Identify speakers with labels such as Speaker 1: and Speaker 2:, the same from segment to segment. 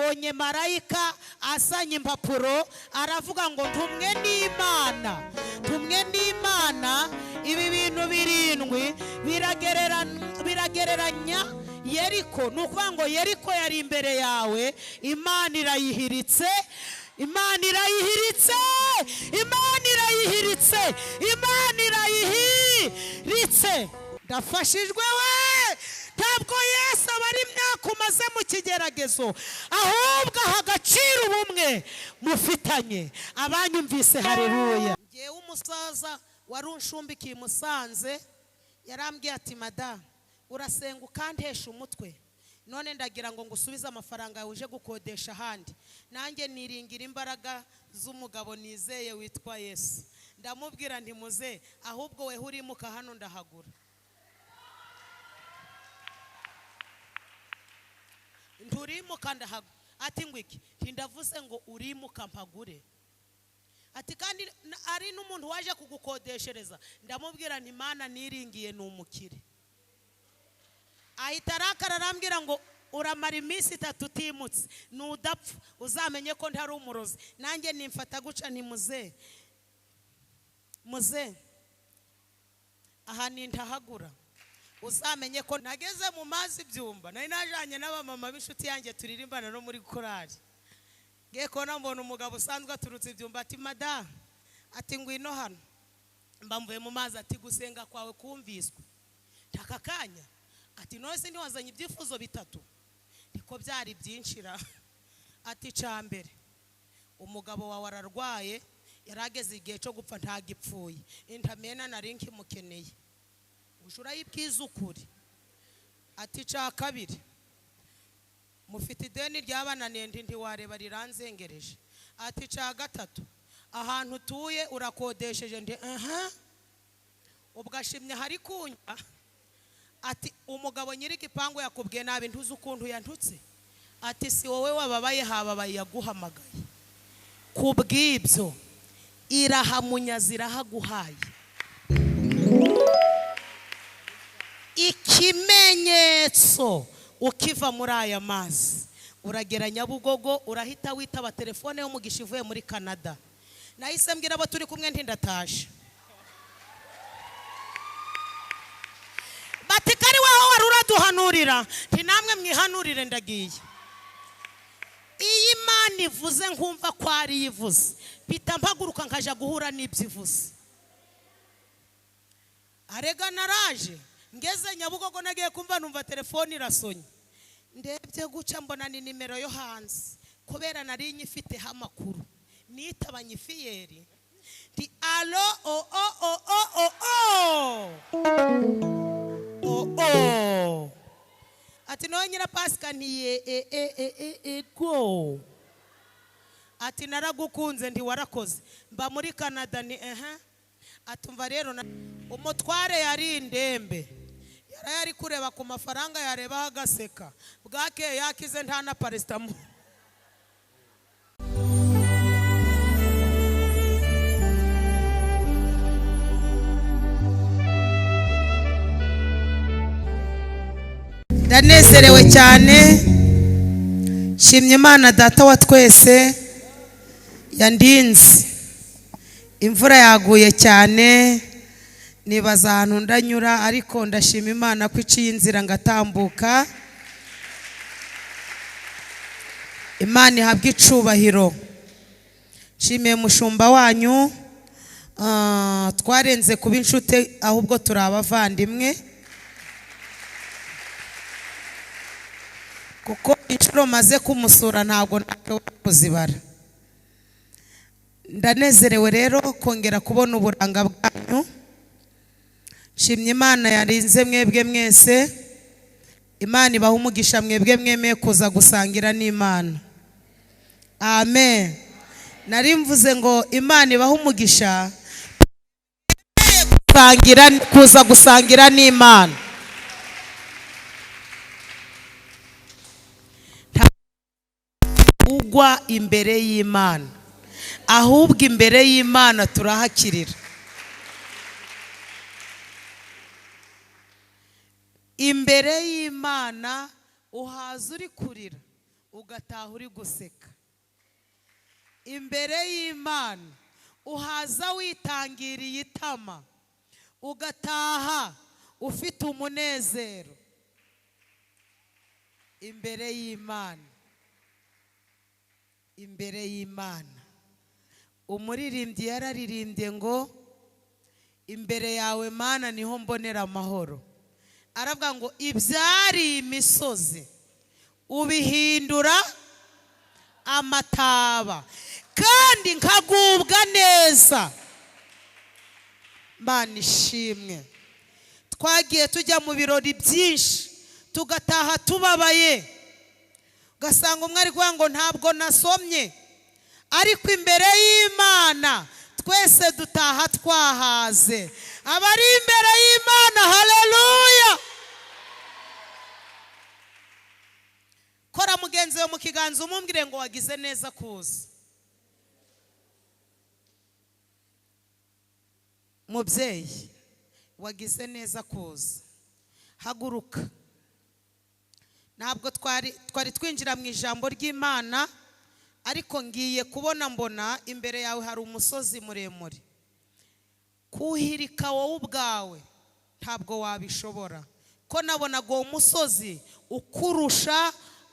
Speaker 1: mbonye marayika asanye impapuro aravuga ngo ntumwe n'Imana ibi bintu birindwi biragereranya Yeriko. Nukuvuga ngo Yeriko yari imbere yawe, Imana irayihiritse, Imana irayihiritse, Imana irayihiritse, Imana irayihiritse. Ndafashijwe we, ntabwo Yesu abari imyaka umaze mu kigeragezo, ahubwo aha agaciro ubumwe mufitanye. Abanyumvise haleluya. Ngewe umusaza wari unshumbikiye Musanze yarambwiye ati madamu urasenga ukantesha umutwe, none ndagira ngo ngusubize amafaranga uje gukodesha ahandi. Nanjye niringira imbaraga z'umugabo nizeye witwa Yesu. Ndamubwira nti muze, ahubwo we urimuka hano ndahagura. Nturimuka ndahagura. Ati ngwiki ndavuze ngo urimuka mpagure. Ati kandi ari n'umuntu waje kugukodeshereza. Ndamubwira nti Imana niringiye n'umukire. Ahita arakara arambwira ngo uramara iminsi 3 utimutse, nudapfa uzamenye ko ntari umurozi. Nanjye nimfata guca nti muze aha nintahagura, uzamenye ko nageze mu mazi byumba. Nari najanye n'abamama b'inshuti yanjye turirimbana no muri korali. Ngiye kona mbona umugabo usanzwe aturutse ibyumba ati madamu, ati ngwino hano. Mbamvuye mu mazi ati gusenga kwawe kumviswe. Takakanya ati nose ntiwazanye ibyifuzo bitatu. Niko byari byinshira. Ati cambere umugabo wawe ararwaye, yarageze igihe cyo gupfa ntagipfuye, intamena nari nkimukeneye, ushura yibwiza ukuri. Ati ca kabiri mufite ideni ryabananiye ntiwareba riranzengereje. Ati ca gatatu ahantu tuye urakodesheje ndi ubwashimye hari kunya. Ati umugabo nyiri igipangu yakubwiye nabi ntuzi ukuntu yantutse. Ati si wowe wababaye hababaye yaguhamagaye, kubwibyo irahamunyaza irahaguhaye. Ikimenyetso ukiva muri aya mazi uragera Nyabugogo, urahita witaba telefone y'umugisha ivuye muri Canada. Nahise mbwira abo turi kumwe nti ndatasha. Bati kari waho wari uraduhanurira, nti namwe mwihanurire ndagiye. Iyi Imana ivuze nkumva ko ari yivuze, bita mpaguruka nkaja guhura n'ibyivuze. Arega naraje ngeze Nyabugogo, nagiye kumva numva telefone irasonye. Ndebye guca mbona ni nimero yo hanze, kubera nari nyifite amakuru nitabanye fiyeri. Ti alo ati no NYIRAPASIKA ntiye go. Ati naragukunze ndi warakoze mba muri Canada ni atumva rero umutware yari indembe, yari kureba ku mafaranga yareba agaseka, bwake yakize nta na parestamo. Ndanezerewe cyane, shimye Imana data wa twese yandinze. Imvura yaguye cyane, nibaza ahantu ndanyura, ariko ndashima Imana ko iciye inzira ngatambuka. Imana ihabwe icubahiro. Shimiye mushumba wanyu, twarenze kuba inshuti ahubwo turi abavandimwe, kuko inshuro maze kumusura ntabwo ntabwo kuzibara. Ndanezerewe rero kongera kubona uburanga bwanyu. Shimye Imana yarinze mwebwe mwese, Imana ibaha umugisha mwebwe mwemeye kuza gusangira n'Imana. Amen. Nari mvuze ngo Imana ibaha umugisha kuza gusangira n'Imana. Ugwa imbere y'Imana, ahubwo imbere y'Imana turahakirira. Imbere y'Imana uhaza uri kurira, ugataha uri guseka imbere y'Imana, uhaza witangiriye itama, ugataha ufite umunezero imbere y'Imana. Imbere y'Imana umuririmbyi yararirimbye ngo imbere yawe Mana niho mbonera amahoro. Aravuga ngo ibyari imisozi ubihindura amataba kandi nkagubwa neza. Mana ishimwe. Twagiye tujya mu birori byinshi tugataha tubabaye, ugasanga umwe ari kuvuga ngo ntabwo nasomye, ariko imbere y'Imana twese dutaha twahaze. Abari imbere y'Imana, haleluya. Kora mugenzi we mu kiganza umumbwire ngo wagize neza kuza. Mubyeyi wagize neza kuza, haguruka. Ntabwo twari twinjira mu ijambo ry'Imana, ariko ngiye kubona mbona imbere yawe hari umusozi muremure. Kuhirika wowe ubwawe ntabwo wabishobora, ko nabonaga uwo musozi ukurusha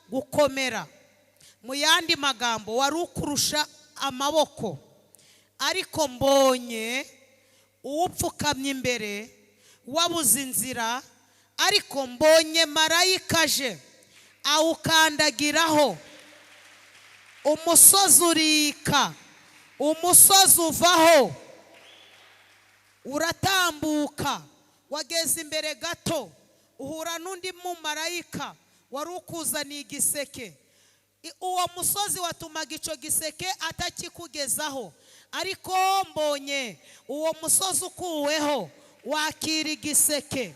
Speaker 1: gukomera. Mu yandi magambo wari ukurusha amaboko, ariko mbonye uwupfukamye imbere wabuze inzira, ariko mbonye marayika aje awukandagiraho. Umusozi urika, umusozi uvaho, uratambuka. Wageze imbere gato uhura n'undi mumarayika wari ukuzaniye igiseke. Uwo musozi watumaga icyo giseke atakikugezaho, ariko mbonye uwo musozi ukuweho wakira igiseke.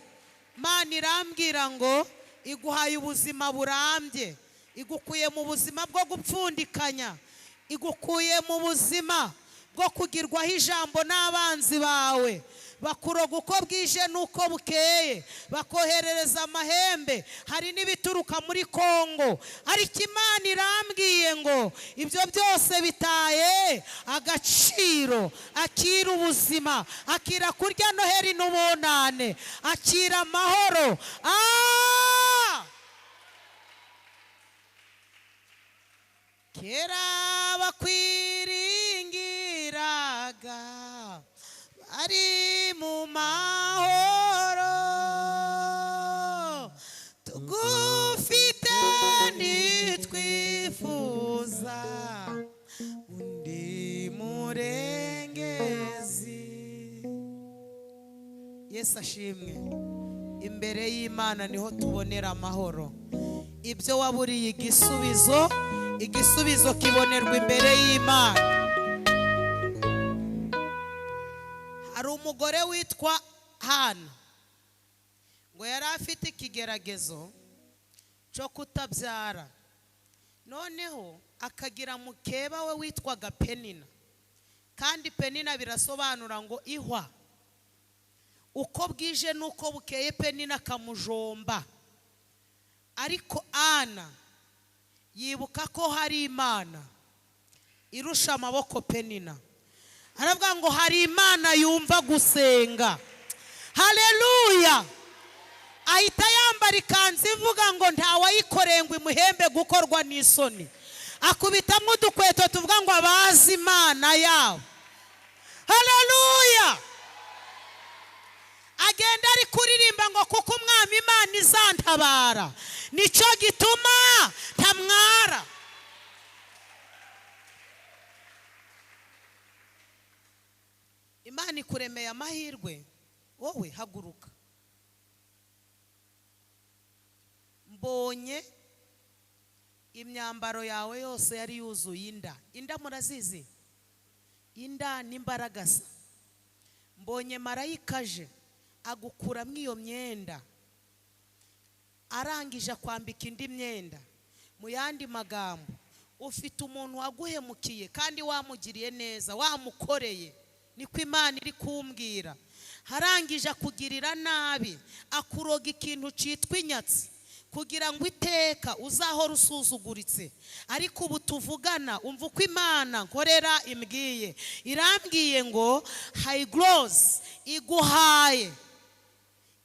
Speaker 1: Mana irambwira ngo iguhaye ubuzima burambye, igukuye mu buzima bwo gupfundikanya, igukuye mu buzima bwo kugirwaho ijambo n'abanzi bawe, bakuroga uko bwije n'uko bukeye, bakoherereza amahembe. Hari n'ibituruka muri Kongo, ariko Imana irambwiye ngo ibyo byose bitaye agaciro. Akira ubuzima, akira kurya Noheri n'ubunane, akira amahoro. Kera bakwiringiraga ari mu mahoro, tugufite ntitwifuza undi murengezi. Yesu ashimwe. Imbere y'Imana niho tubonera amahoro. Ibyo waburiye igisubizo, igisubizo kibonerwa imbere y'Imana. Hari umugore witwa Hana, ngo yari afite ikigeragezo cyo kutabyara, noneho akagira mukeba we witwaga Penina. Kandi Penina birasobanura ngo ihwa. Uko bwije nuko bukeye Penina kamujomba, ariko Ana yibuka ko hari Imana irusha amaboko Penina. Aravuga ngo hari Imana yumva gusenga. Haleluya. Ahita yambara ikanzu ivuga ngo ntawayikoreye ngo imuhembe gukorwa n'isoni. Akubitamo udukweto tuvuga ngo abazi Imana yawe. Haleluya. Agenda ari kuririmba ngo kuko umwami Imana izantabara, nicyo gituma ntamwara. Imana ikuremeye amahirwe, wowe haguruka. Mbonye imyambaro yawe yose yari yuzuye inda. Inda murazizi? Inda n'imbaragasa. Mbonye marayika aje agukuramo iyo myenda, arangije kwambika indi myenda. Mu yandi magambo, ufite umuntu waguhemukiye kandi wamugiriye neza, wamukoreye. Niko Imana iri kumbwira. Harangije akugirira nabi, akuroga ikintu cyitwa inyatsi, kugira ngo iteka uzahora usuzuguritse. Ariko ubu tuvugana umva uko Imana nkorera imbwiye. Irambwiye ngo high gloss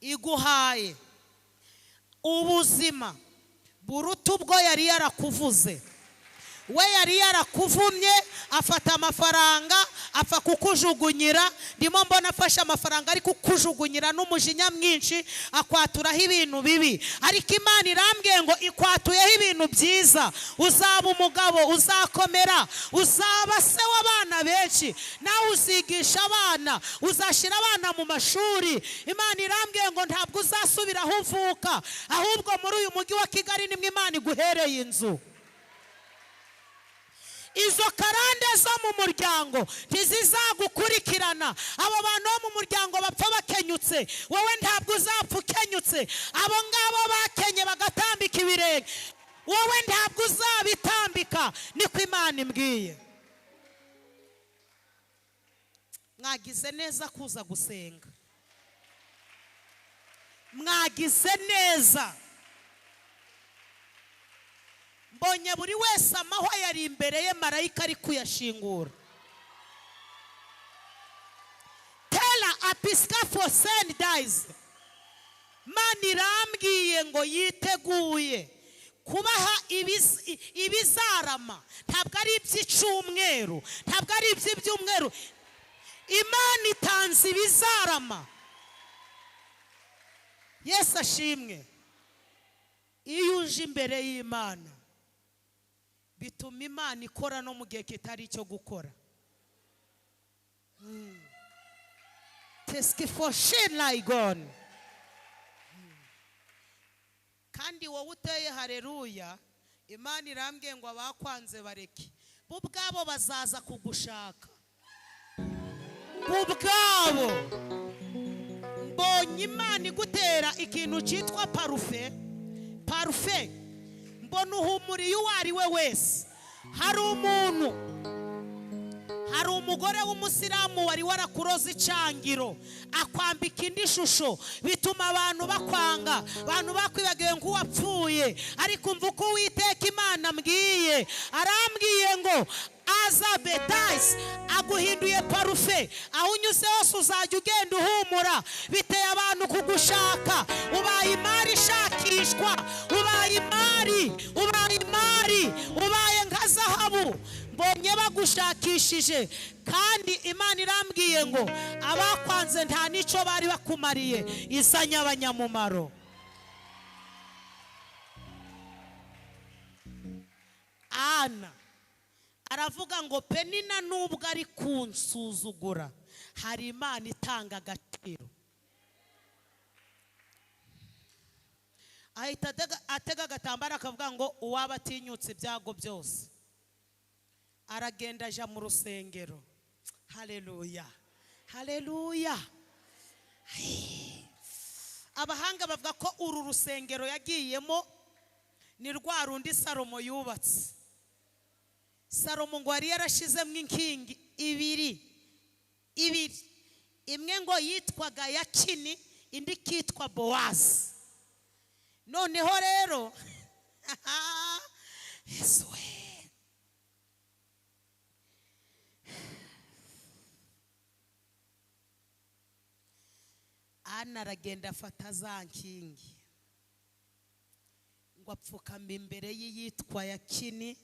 Speaker 1: iguhaye ubuzima buruta ubwo yari yarakuvuze. We yari yarakuvumye afata amafaranga apfa kukujugunyira. Ndimo mbona afashe amafaranga ari kukujugunyira n'umujinya mwinshi akwaturaho ibintu bibi. Ariko Imana irambwiye ngo ikwatuyeho ibintu byiza. Uzaba umugabo, uzakomera, uzaba se w'abana benshi, nawe uzigisha abana, uzashira abana mu mashuri. Imana irambwiye ngo ntabwo uzasubira aho uvuka, ahubwo muri uyu mujyi wa Kigali nimwe Imana iguhereye inzu. Izo karande zo mu muryango ntizizagukurikirana. Abo bantu bo mu muryango bapfa bakenyutse, wowe ntabwo uzapfa ukenyutse. Abo ngabo bakenye bagatambika ibirenge, wowe ntabwo uzabitambika. Niko Imana imbwiye. Mwagize neza kuza gusenga, mwagize neza. Mbonye buri wese amahwa yari imbere ye, marayika ari kuyashingura. Tela apiska for send dies. Imana irambwiye ngo yiteguye kubaha ibizarama. Ntabwo ari iby'icyumweru, ntabwo ari iby'ibyumweru. Imana itanze ibizarama. Yesu ashimwe. Iyo uje imbere y'Imana bituma Imana ikora no mu gihe kitari icyo gukora. Teski for shame like God. Kandi wowe uteye haleluya, Imana irambwiye ngo abakwanze bareke. Bo ubwabo bazaza kugushaka. Bo ubwabo. Mbonye Imana igutera ikintu cyitwa parufe. Mbona uhumuriye uwo ari we wese. Hari umugore w'umusiramu wari warakuroza icangiro akwambika indi shusho, bituma abantu bakwanga, abantu bakwibagiwe nk'uwapfuye. Ariko umva uko Uwiteka Imana mbwiye. Arambwiye ngo azabedais aguhinduye parufe. Aho unyuze hose uzajya ugenda uhumura. Biteye abantu kugushaka. Ubaye imari ishakishwa, ubaye nka zahabu. Mbonye bagushakishije. Kandi Imana irambwiye ngo abakwanze nta nico bari bakumariye, izanye abanyamumaro. Ana aravuga ngo Penina nubwo ari kunsuzugura, hari Imana itanga agaciro. Ahita atega agatambaro akavuga ngo uwaba atinyutse ibyago byose. Aragenda aja mu rusengero. Haleluya, haleluya. Abahanga bavuga ko uru rusengero yagiyemo ni rwa rundi Salomo yubatse. Salomo ngo yari yarashizemo inkingi ibiri. Imwe ngo yitwaga Yakini, indi kitwa Bowazi. Noneho rero Yesu we, Ana aragenda afata za nkingi ngo apfukama imbere y'iyitwa Yakini,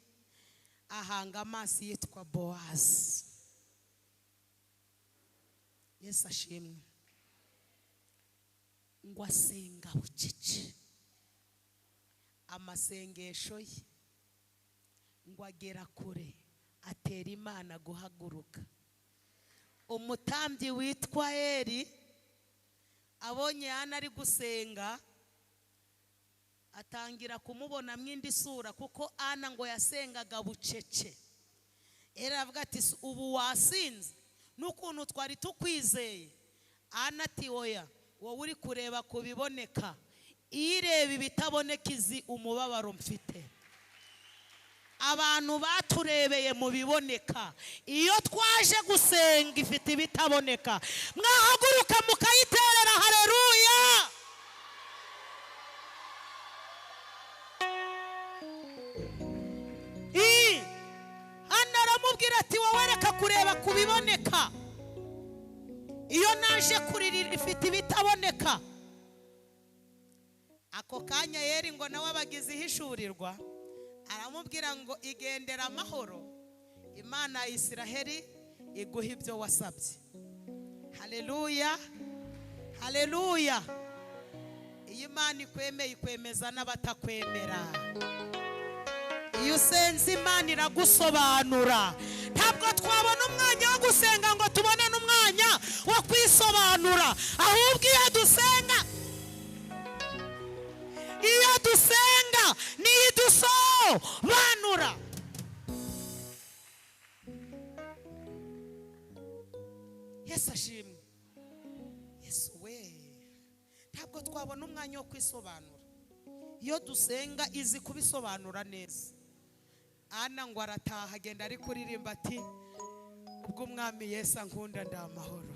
Speaker 1: ahanga amaso yitwa Bowazi. Yesu ashimwe. Ngo asenga bucece amasengesho ye, ngo agera kure, atera Imana guhaguruka. Umutambyi witwa Eli abonye Ana ari gusenga, atangira kumubona mwindi sura, kuko Ana ngo yasengaga bucece. Eli avuga ati ubu wasinze n'ukuntu twari tukwizeye. Ana ati oya, wowe uri kureba kubiboneka, ireba ibitaboneka izi umubabaro mfite. Abantu baturebeye mu biboneka, iyo twaje gusenga ifite ibitaboneka. Mwahaguruka mukayiterera. Haleluya. ati wowe reka kureba kubiboneka, iyo naje kuririra ifite ibitaboneka. Ako kanya yeri ngo nawe abagize ihishurirwa, aramubwira ngo igendera amahoro, Imana ya Isiraheli iguha ibyo wasabye. Haleluya, haleluya. Iyi Imana ikwemeye ikwemeza n'abatakwemera. Iyo usenze Imana iragusobanura. Ntabwo twabona umwanya wo gusenga ngo tubone n'umwanya wo kwisobanura, ahubwo iyo dusenga niyo idusobanura. Yesu ashimwe. Yesu we, ntabwo twabona umwanya wo kwisobanura. Iyo dusenga izi kubisobanura neza. Ana ngo arataha agenda ari kuririmba ati ubwo umwami Yesu ankunda ndamahoro.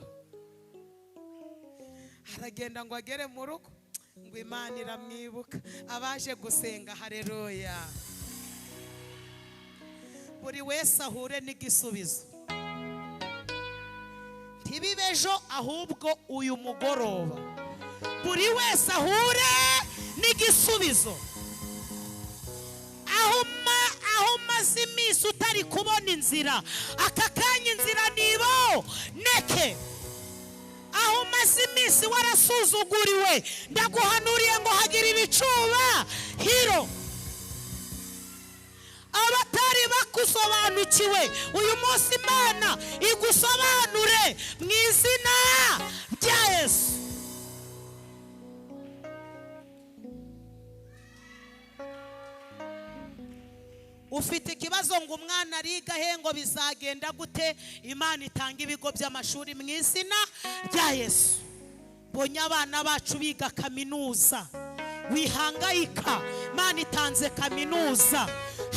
Speaker 1: Aragenda ngo agere mu rugo ngo Imana iramwibuka. Abaje gusenga haleluya. Buri wese ahure n'igisubizo. Ntibibejo ahubwo uyu mugoroba buri wese ahure n'igisubizo. Aho maze iminsi utari kubona inzira, aka kanya inzira nibo neke. Aho maze iminsi warasuzuguriwe, ndaguhanuriye ngo hagira ibicuba hiro. Abatari bakusobanukiwe uyu munsi Imana igusobanure mu izina rya Yesu. Ufite ikibazo ngo umwana ariga he, ngo bizagenda gute? Imana itanga ibigo by'amashuri mu izina rya Yesu. Bonye abana bacu biga kaminuza, wihangayika, Imana itanze kaminuza.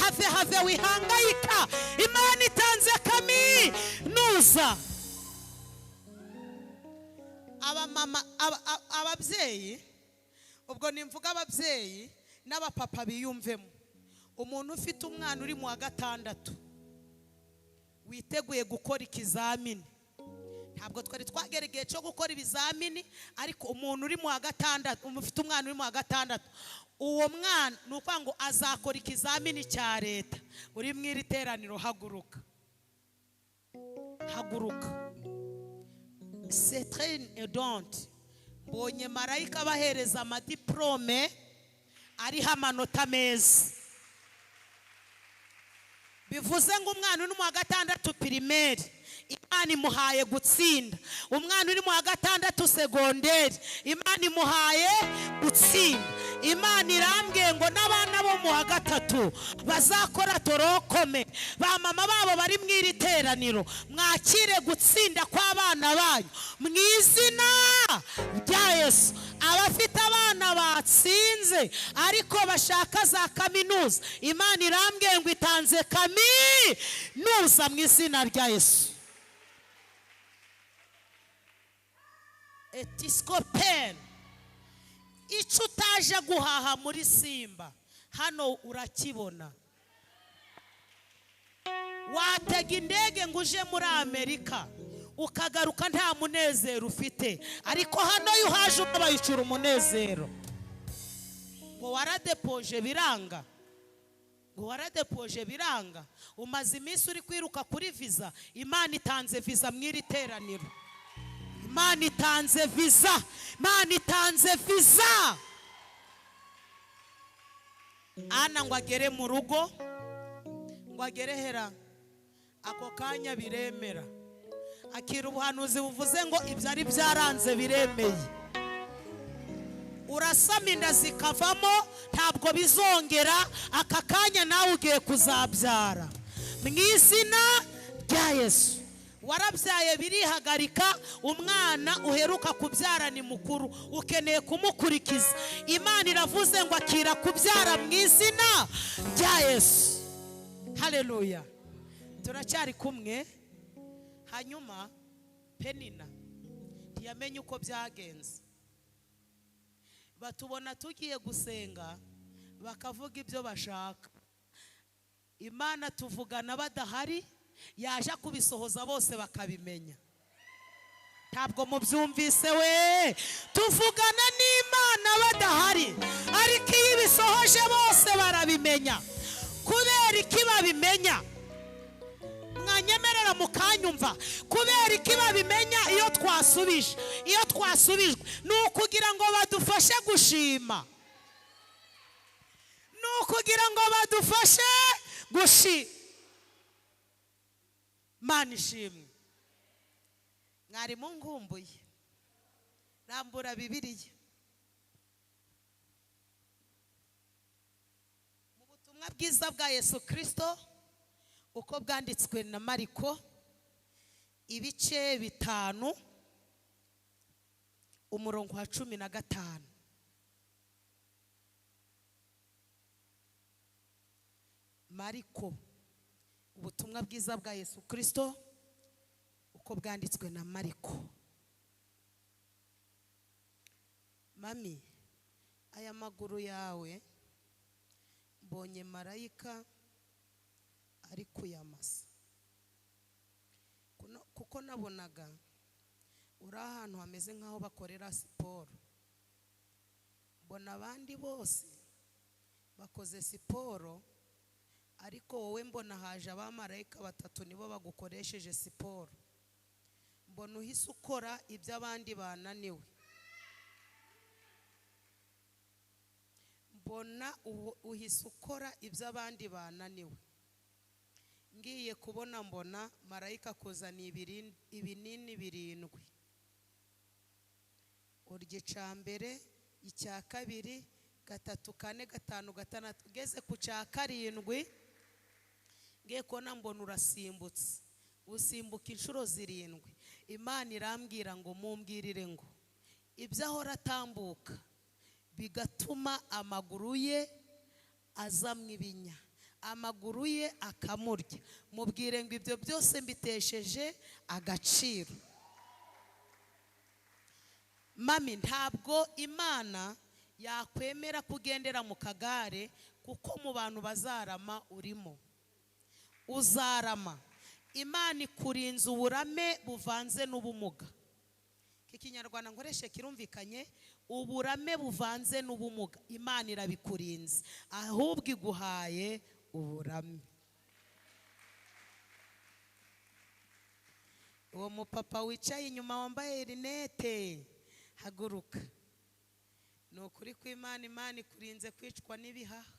Speaker 1: Have wihangayika, Imana itanze kaminuza. Abamama, ababyeyi, ubwo nimvuga ababyeyi n'abapapa biyumvemo. Umuntu ufite umwana uri mu wa gatandatu witeguye gukora ikizamini, ntabwo twari twagera igihe cyo gukora ibizamini, ariko umuntu uri mu wa gatandatu, ufite umwana uri mu wa gatandatu, uwo mwana nuko ngo azakora ikizamini cya leta. Uri mu iri teraniro haguruka, haguruka. C'est très étonnant. Mbonye marayika bahereza amadiplome ariho amanota meza. Bivuze ngo umwana uri mu wa gatandatu primaire Imana imuhaye gutsinda. Umwana uri mu wa gatandatu segonderi Imana imuhaye gutsinda. Imana irambwiye ngo n'abana bo mu wa gatatu bazakora torokome. Ba mama babo bari mu iri teraniro, mwakire gutsinda kw'abana banyu mu izina rya Yesu. Abafite abana batsinze ariko bashaka za kaminuza, Imana irambwiye ngo itanze kaminuza mu izina rya Yesu. Etiscopen, icyo utaje guhaha muri Simba hano urakibona. Watega indege ngo uje muri Amerika ukagaruka nta munezero ufite, ariko hano iyo uhaje ukabayicura umunezero. Ngo waradepoje biranga, ngo waradepoje biranga, umaze iminsi uri kwiruka kuri visa. Imana itanze visa mu iri teraniro. Imana itanze visa, Imana itanze visa. Ana ngo agere mu rugo, ngo agere hera, ako kanya biremera. Akira ubuhanuzi buvuze ngo ibyari byaranze biremeye. Urasama inda zikavamo, ntabwo bizongera. Aka kanya nawe ugiye kuzabyara mu izina rya Yesu. Warabyaye birihagarika, umwana uheruka kubyara ni mukuru, ukeneye kumukurikiza. Imana iravuze ngo akira kubyara mu izina rya Yesu. Haleluya. Turacyari kumwe. Hanyuma Penina ntiyamenye uko byagenze. Batubona tugiye gusenga bakavuga ibyo bashaka. Imana tuvugana badahari, yaje kubisohoza bose bakabimenya. Ntabwo mubyumvise we, tuvugana n'Imana badahari, ariko iyo ibisohoje bose barabimenya. Kubera iki babimenya? Mwanyemerera mukanyumva. Kubera iki babimenya? Iyo twasubijwe ni ukugira ngo badufashe gushima, ni ukugira ngo badufashe gushima. Mana ishimwe. Mwari mungumbuye, rambura Bibiliya mu butumwa bwiza bwa Yesu Kristo uko bwanditswe na Mariko, ibice 5 umurongo wa 15. Mariko, ubutumwa bwiza bwa Yesu Kristo uko bwanditswe na Mariko. Mami, aya maguru yawe mbonye marayika ari kuyamasa, kuko nabonaga uri ahantu hameze nk'aho bakorera siporo. Mbona abandi bose bakoze siporo, ariko wowe mbona haje abamarayika 3 nibo bagukoresheje siporo. Mbona uhise ukora ibyo abandi bananiwe. Mbona uhise ukora ibyo abandi bananiwe. Ngiye kubona mbona marayika kuzana ibinini 7. Urya icya mbere, icya kabiri, 3, 4, 5, 6, ugeze ku cya 7 ngiye kubona mbona urasimbutse. Usimbuka inshuro 7. Imana irambwira ngo mumbwirire ngo ibyo ahora atambuka bigatuma amaguru ye azamwa ibinya, amaguru ye akamurya, mubwire ngo ibyo byose mbitesheje agaciro. Mami, ntabwo Imana yakwemera kugendera mu kagare, kuko mu bantu bazarama urimo. Uzarama. Imana ikurinze uburame buvanze n'ubumuga. Kikinyarwanda nkoreshe kirumvikanye, uburame buvanze n'ubumuga Imana irabikurinze, ahubwo iguhaye uburame. Uwo mupapa wicaye inyuma wambaye rinete, haguruka. Ni ukuri ko Imana ikurinze kwicwa n'ibihaha.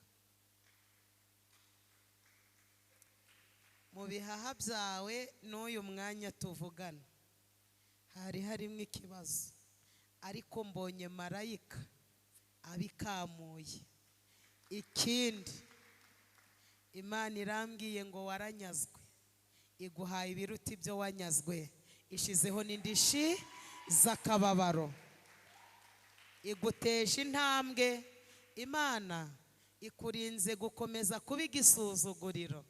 Speaker 1: Mu bihaha byawe n'uyu mwanya tuvugana hari harimo ikibazo, ariko mbonye marayika abikamuye. Ikindi, Imana irambwiye ngo waranyazwe, iguhaye ibiruta ibyo wanyazwe, ishizeho n'indishi z'akababaro, iguteje intambwe. Imana ikurinze gukomeza kuba igisuzuguriro.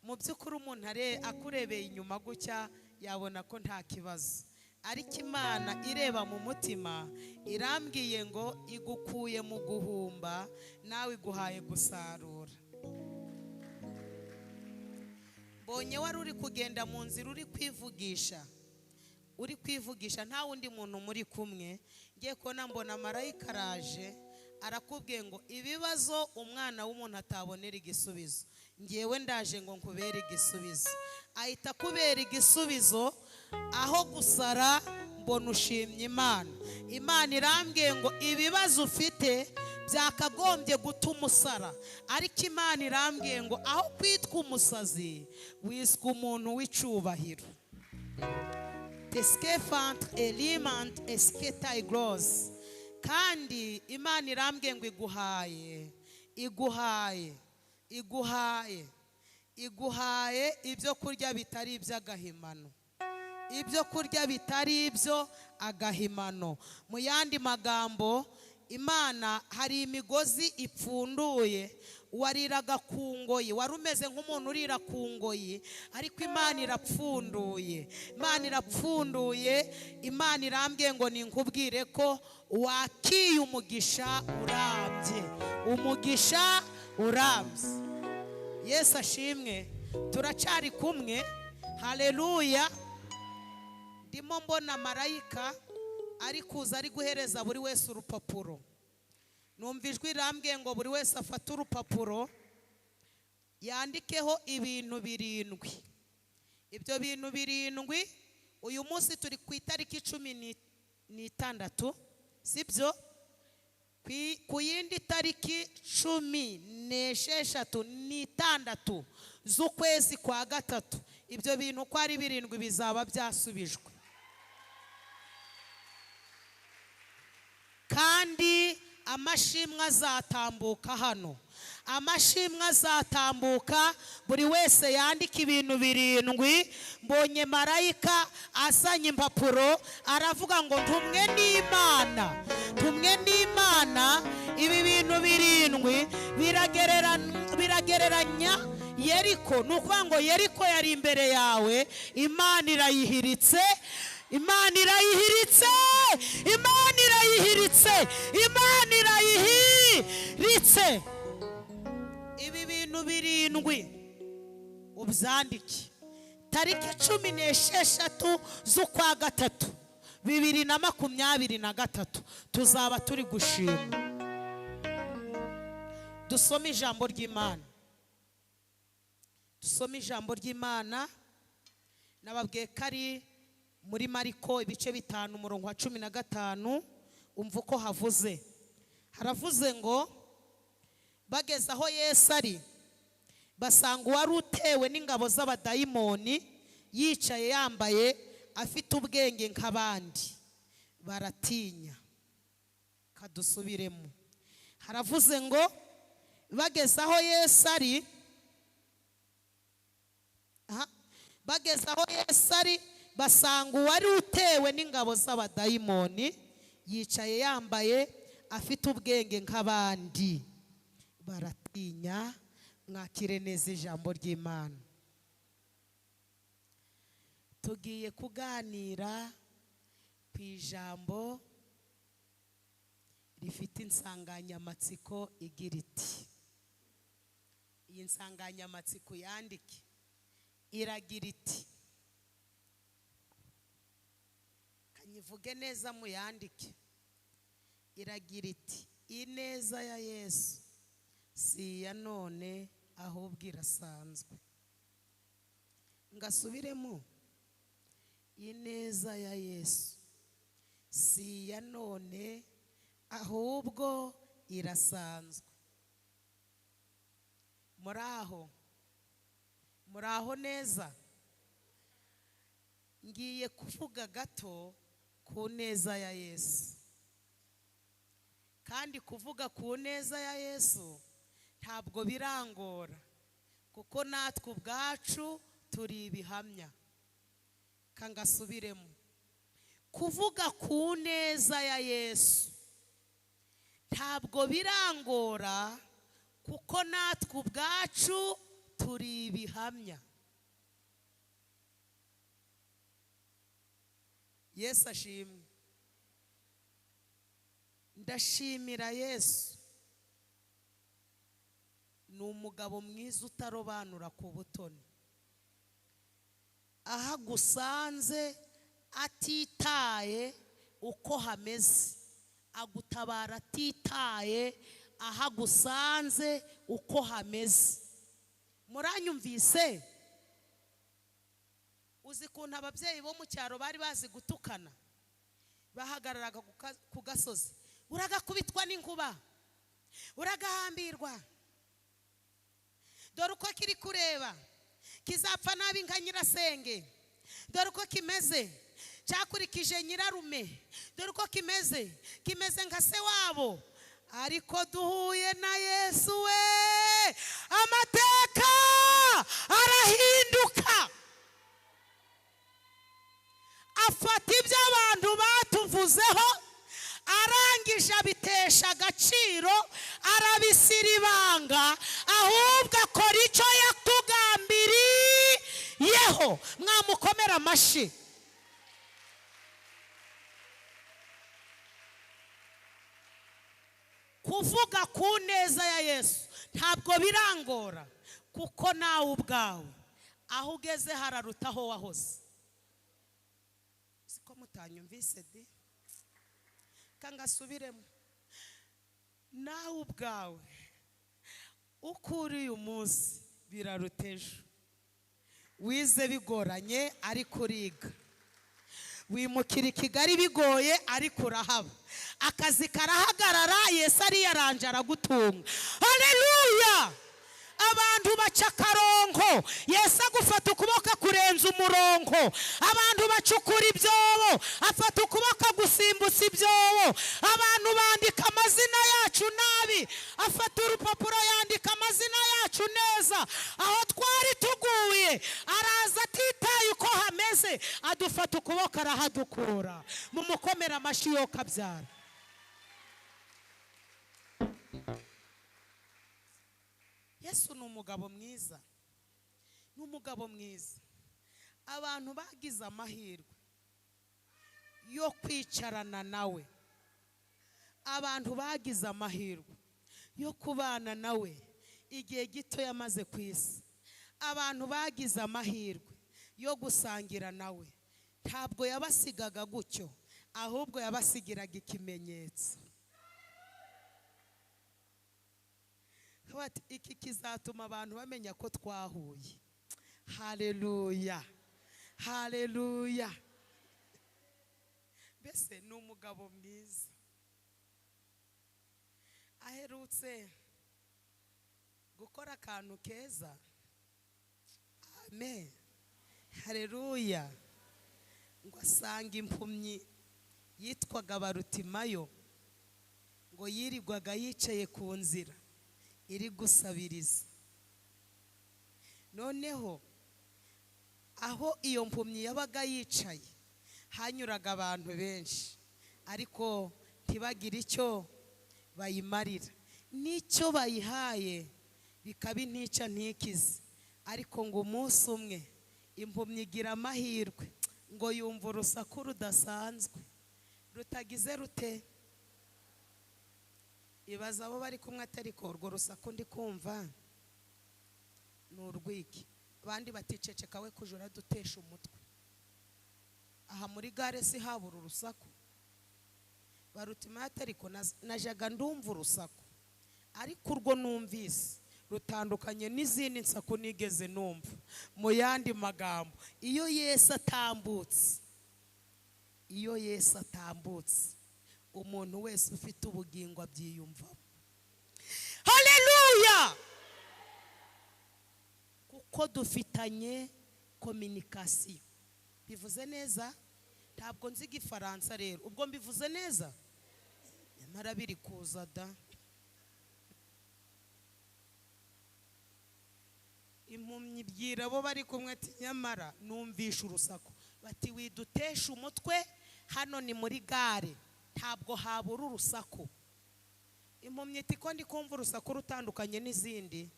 Speaker 1: Mu by'ukuri umuntu akurebeye inyuma gutya yabona ko nta kibazo, ariko Imana ireba mu mutima irambwiye ngo igukuye mu guhumba, nawe iguhaye gusarura. Mbonye wari uri kugenda mu nzira uri kwivugisha nta wundi muntu muri kumwe. Ngiye kubona mbona marayika araje arakubwiye ngo ibibazo umwana w'umuntu atabonera igisubizo, ngewe ndaje ngo nkubere igisubizo. Ahita kubera igisubizo, aho gusara mbona ushimye Imana. Imana irambwiye ngo ibibazo ufite byakagombye gutuma usara, ariko Imana irambwiye ngo aho kwitwa umusazi wiswe umuntu w'icubahiro. Teskefantre elimant esketa igros. Kandi Imana irambwiye ngo iguhaye ibyo kurya bitari iby'agahimano, ibyo kurya bitari ibyo agahimano. Mu yandi magambo, Imana hari imigozi ipfunduye wariraga ku ngoyi, wari umeze nk'umuntu urira ku ngoyi, ariko Imana irapfunduye. Imana irambwiye ngo ninkubwire ko wakiye umugisha urambye, umugisha urambye. Yesu ashimwe. turacari kumwe. Haleluya. Ndimo mbona marayika ari kuza ari guhereza buri wese urupapuro. Numva ijwi rambwiye ngo buri wese afate urupapuro yandikeho ibintu 7. Ibyo bintu 7 uyu munsi turi ku itariki 16, sibyo? Ku yindi tariki 16 z'ukwezi kwa gatatu ibyo bintu uko ari 7 bizaba byasubijwe. Kandi amashimwe azatambuka hano. Amashimwe azatambuka buri wese yandika ibintu 7. Mbonye marayika asanye impapuro aravuga ngo ntumwe n'Imana, ntumwe n'Imana. Ibi bintu 7 biragereranya Yeriko. Nukuvuga ngo Yeriko yari imbere yawe, Imana irayihiritse, Imana irayihiritse, Imana irayihiritse, Imana irayihiritse. Ibi bintu 7 ubyandike. Tariki 16 z'ukwa gatatu 2023 tuzaba turi gushima. Dusome ijambo ry'Imana. Dusome ijambo ry'Imana. Nababwiye kari muri Mariko ibice 5 umurongo wa 15. Umva uko havuze. Haravuze ngo bageze aho Yesu ari, basanga uwari utewe n'ingabo z'abadayimoni yicaye yambaye afite ubwenge nk'abandi, baratinya. Kadusubiremo. Haravuze ngo bageze aho Yesu ari, bageze aho Yesu ari, basanga uwari utewe n'ingabo z'abadayimoni yicaye yambaye afite ubwenge nk'abandi, baratinya. Mwakire neza ijambo ry'Imana. Tugiye kuganira ku ijambo rifite insanganyamatsiko igira iti, iyi nsanganyamatsiko yandike iragira iti, kanyivuge neza muyandike, iragira iti ineza ya Yesu si ya none ahubwo irasanzwe. Ngasubiremo, ineza ya Yesu si ya none ahubwo irasanzwe. Muraho neza. Ngiye kuvuga gato ku neza ya Yesu. Kandi kuvuga ku neza ya Yesu ntabwo birangora, kuko natwe ubwacu turi ibihamya. Kangasubiremo, kuvuga ku neza ya Yesu ntabwo birangora, kuko natwe ubwacu turi ibihamya. Yesu ashimwe. Ndashimira Yesu. Ni umugabo mwiza utarobanura ku butoni. Aha gusanze atitaye uko hameze, agutabara atitaye aha gusanze uko hameze. Muranyumvise? Uzi kuntu ababyeyi bo mu cyaro bari bazi gutukana, bahagararaga ku gasozi, uragakubitwa n'inkuba, uragahambirwa, dore uko kiri kureba kizapfa nabi nka nyirasenge, dore uko kimeze cyakurikije nyirarume, dore uko kimeze nka se wabo. Ariko duhuye na Yesu we, amateka arahinduka. Afata ibyo abantu batuvuzeho, arangije abitesha agaciro, arabisira ibanga, ahubwo akora icyo yatugambiriyeho. Mwamukomera amashyi. Kuvuga ku neza ya Yesu ntabwo birangora, kuko nawe ubwawe aho ugeze hararuta aho wahoze. Siko mutanyumvise di kangasubiremo. Nawe ubwawe ukuri uyu munsi biraruta ejo. Wize bigoranye ariko uriga. Wimukira i Kigali bigoye ariko urahaba. Akazi karahagarara, Yesu ari yaranje aragutunga. Haleluya! Abantu baca karonko, Yesu agufata ukuboko kurenza umurongo. Abantu bacukura ibyobo, afata ukuboko gusimbutsa ibyobo. Abantu bandika amazina yacu nabi, afata urupapuro yandika amazina yacu neza. Aho twari tuguye araza atitaye uko hameze, adufata ukuboko arahadukura. Mumukomera amashyi yo kabyara. Yesu ni umugabo mwiza. Ni umugabo mwiza. Abantu bagize amahirwe yo kwicarana nawe. Abantu bagize amahirwe yo kubana nawe igihe gito yamaze ku isi. Abantu bagize amahirwe yo gusangira nawe. Ntabwo yabasigaga gutyo, ahubwo yabasigiraga ikimenyetso. Iki kizatuma abantu bamenya ko twahuye. Haleluya, haleluya. Mbese ni umugabo mwiza. Aherutse gukora akantu keza. Amen, haleluya. Ngo asanga impumyi yitwaga Barutimayo, ngo yirirwaga yicaye ku nzira iri gusabiriza. Noneho aho iyo mpumyi yabaga yicaye hanyuraga abantu benshi, ariko ntibagire icyo bayimarira. N'icyo bayihaye bikaba intica ntikize. Ariko ngo umunsi umwe impumyi igira amahirwe ngo yumva urusaku rudasanzwe rutagize rute. Ibaza abo bari kumwe atari ko urwo rusaku ndi kumva ni urwiki. Abandi baticeceka we kujura dutesha umutwe. Aha muri gare si habura urusaku. Barutimayo atari ko najaga ndumva urusaku, ariko urwo numvise rutandukanye n'izindi nsaku nigeze numva. Mu yandi magambo, iyo Yesu atambutse, iyo Yesu atambutse, umuntu wese ufite ubugingo abyiyumvamo. Haleluya! Kuko dufitanye communication. Bivuze neza? Ntabwo nzi igifaransa rero. Ubwo mbivuze neza? Nyamara biri kuza da. Impumyi bwira abo bari kumwe ati nyamara numvisha urusaku. Bati widutesha umutwe, hano ni muri gare, ntabwo habura urusaku. Impumyi iti ko ndi kumva urusaku rutandukanye n'izindi.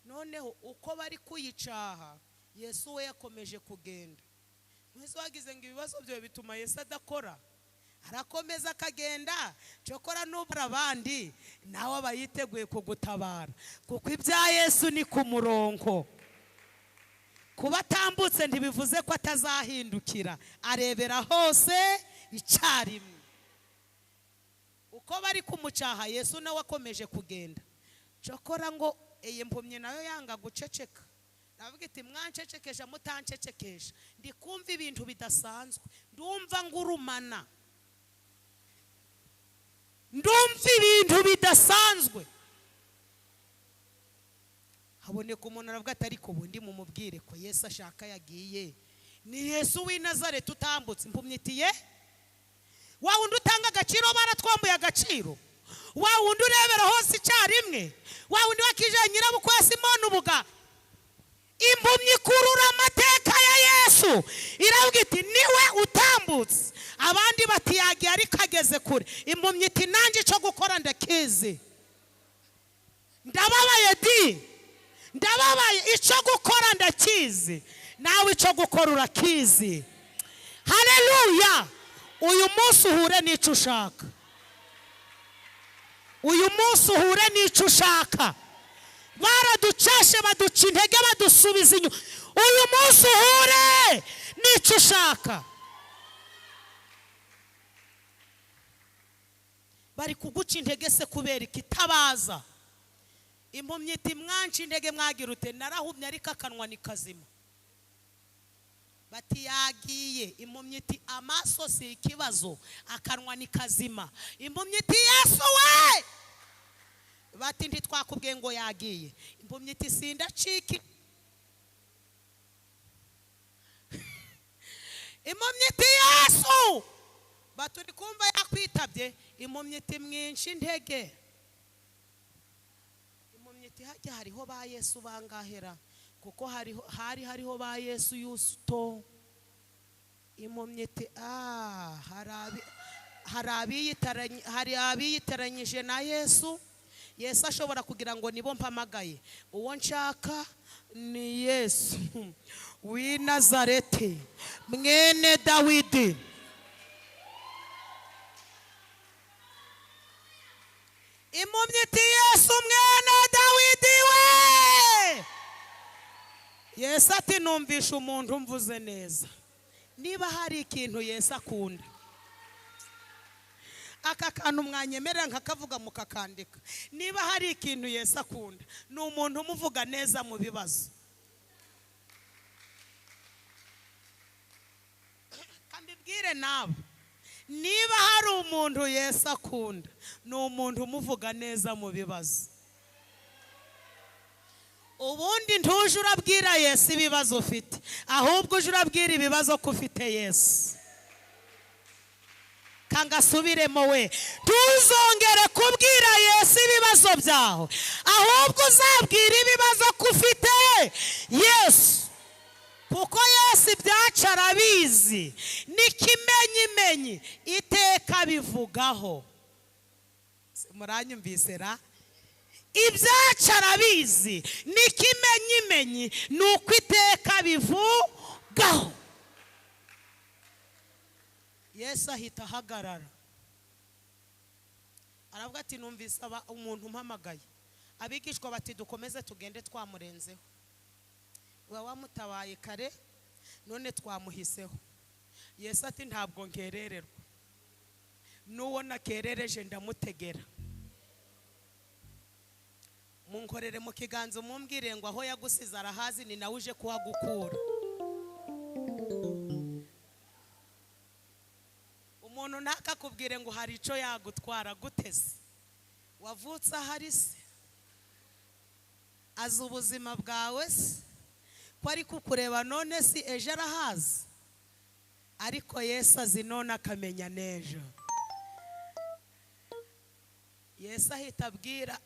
Speaker 1: Noneho uko bari kuyicaha, Yesu we yakomeje kugenda. Mwese wagize ngo ibibazo byo bituma Yesu adakora. Arakomeza akagenda, cyokora n'ubura abandi nawe abayiteguye kugutabara. Kuko ibya Yesu ni ku murongo. Kuba atambutse ntibivuze ko atazahindukira. Arebera hose icyarimwe. Uko bari kumucaha, Yesu nawe akomeje kugenda. Cyokora ngo iyi mpumyi nayo yanga guceceka. Navuga iti mwancecekesha mutancecekesha. Ndi kumva ibintu bidasanzwe. Ndumva ngurumana. Ndumva ibintu bidasanzwe. Haboneka umuntu aravuga ati ariko ubundi mumubwire ko Yesu ashaka yagiye. Ni Yesu w'i Nazareti utambutse. Impumyi iti ye? Wa wundi utanga agaciro baratwambuye agaciro. Wa wundi urebera hose icyarimwe. Wa wundi wakije nyirabukwe Simoni ubuga. Impumyi kurura amateka ya Yesu. Iravuga iti niwe utambutse. Abandi bati yagiye ariko ageze kure. Impumyi iti nanjye cyo gukora ndakizi. Ndababaye di. Ndababaye icyo gukora ndakizi. Nawe icyo gukora urakizi. Haleluya! Uyu munsi uhure n'icyo ushaka. Uyu munsi uhure n'icyo ushaka. baraducashe baduca intege badusubiza inyuma. Uyu munsi uhure n'icyo ushaka. Bari kuguca intege se kubera ikitabaza. Impumyi iti mwanci intege mwagira ute? Narahumye ariko akanwa ni kazima. Bati yagiye. Impumyi iti amaso si ikibazo, akanwa ni kazima. Impumyi iti Yesu we. Bati ntitwakubwiye ngo yagiye. Impumyi iti sindaciki. Impumyi iti Yesu. Baturi kumva yakwitabye. Impumyi iti mwinshi intege. Impumyi iti hajya hariho ba Yesu bangahera, kuko hariho ba Yesu yusto. Impumyi iti hari abiyitaranyije na Yesu. Yesu ashobora kugira ngo nibo mpamagaye. Uwo nshaka ni Yesu w'i Nazareti, mwene Dawidi. Impumyi iti Yesu mwene Dawidi we. Yesu ati numvisha umuntu mvuze neza. Niba hari ikintu Yesu akunda, aka kantu mwanyemerera nkakavuga mukakandika. Niba hari ikintu Yesu akunda, ni umuntu umuvuga neza mu bibazo. Kambibwire nawe, niba hari umuntu Yesu akunda, ni umuntu umuvuga neza mu bibazo. Ubundi ntuje urabwira Yesu ibibazo ufite, ahubwo uje urabwira ibibazo ko ufite Yesu. Kangasubiremo we, tuzongere kubwira Yesu ibibazo byawe, ahubwo uzabwira ibibazo ko ufite Yesu. Kuko Yesu ibyacu arabizi, n'ikimenyimenyi iteka bivugaho. Muranyumvise ra? Ibyacu arabizi, n'ikimenyimenyi nuko iteka bivugaho. Yesu ahita ahagarara, aravuga ati numvise umuntu umpamagaye. Abigishwa bati dukomeze tugende twamurenzeho. Wa wamutabaye kare, none twamuhiseho. Yesu ati ntabwo nkerererwa, n'uwo nakerereje ndamutegera. Munkorere mu kiganza mumbwire ngo aho yagusize arahazi, ni nawe uje kuhagukura. Umuntu ntakakubwire ngo hari icyo yagutwara guteze. Wavutse ahari se? Azi ubuzima bwawe se? Ko ari kukureba none si ejo arahazi? Ariko Yesu azi none akamenya n'ejo. Yesu ahita abwira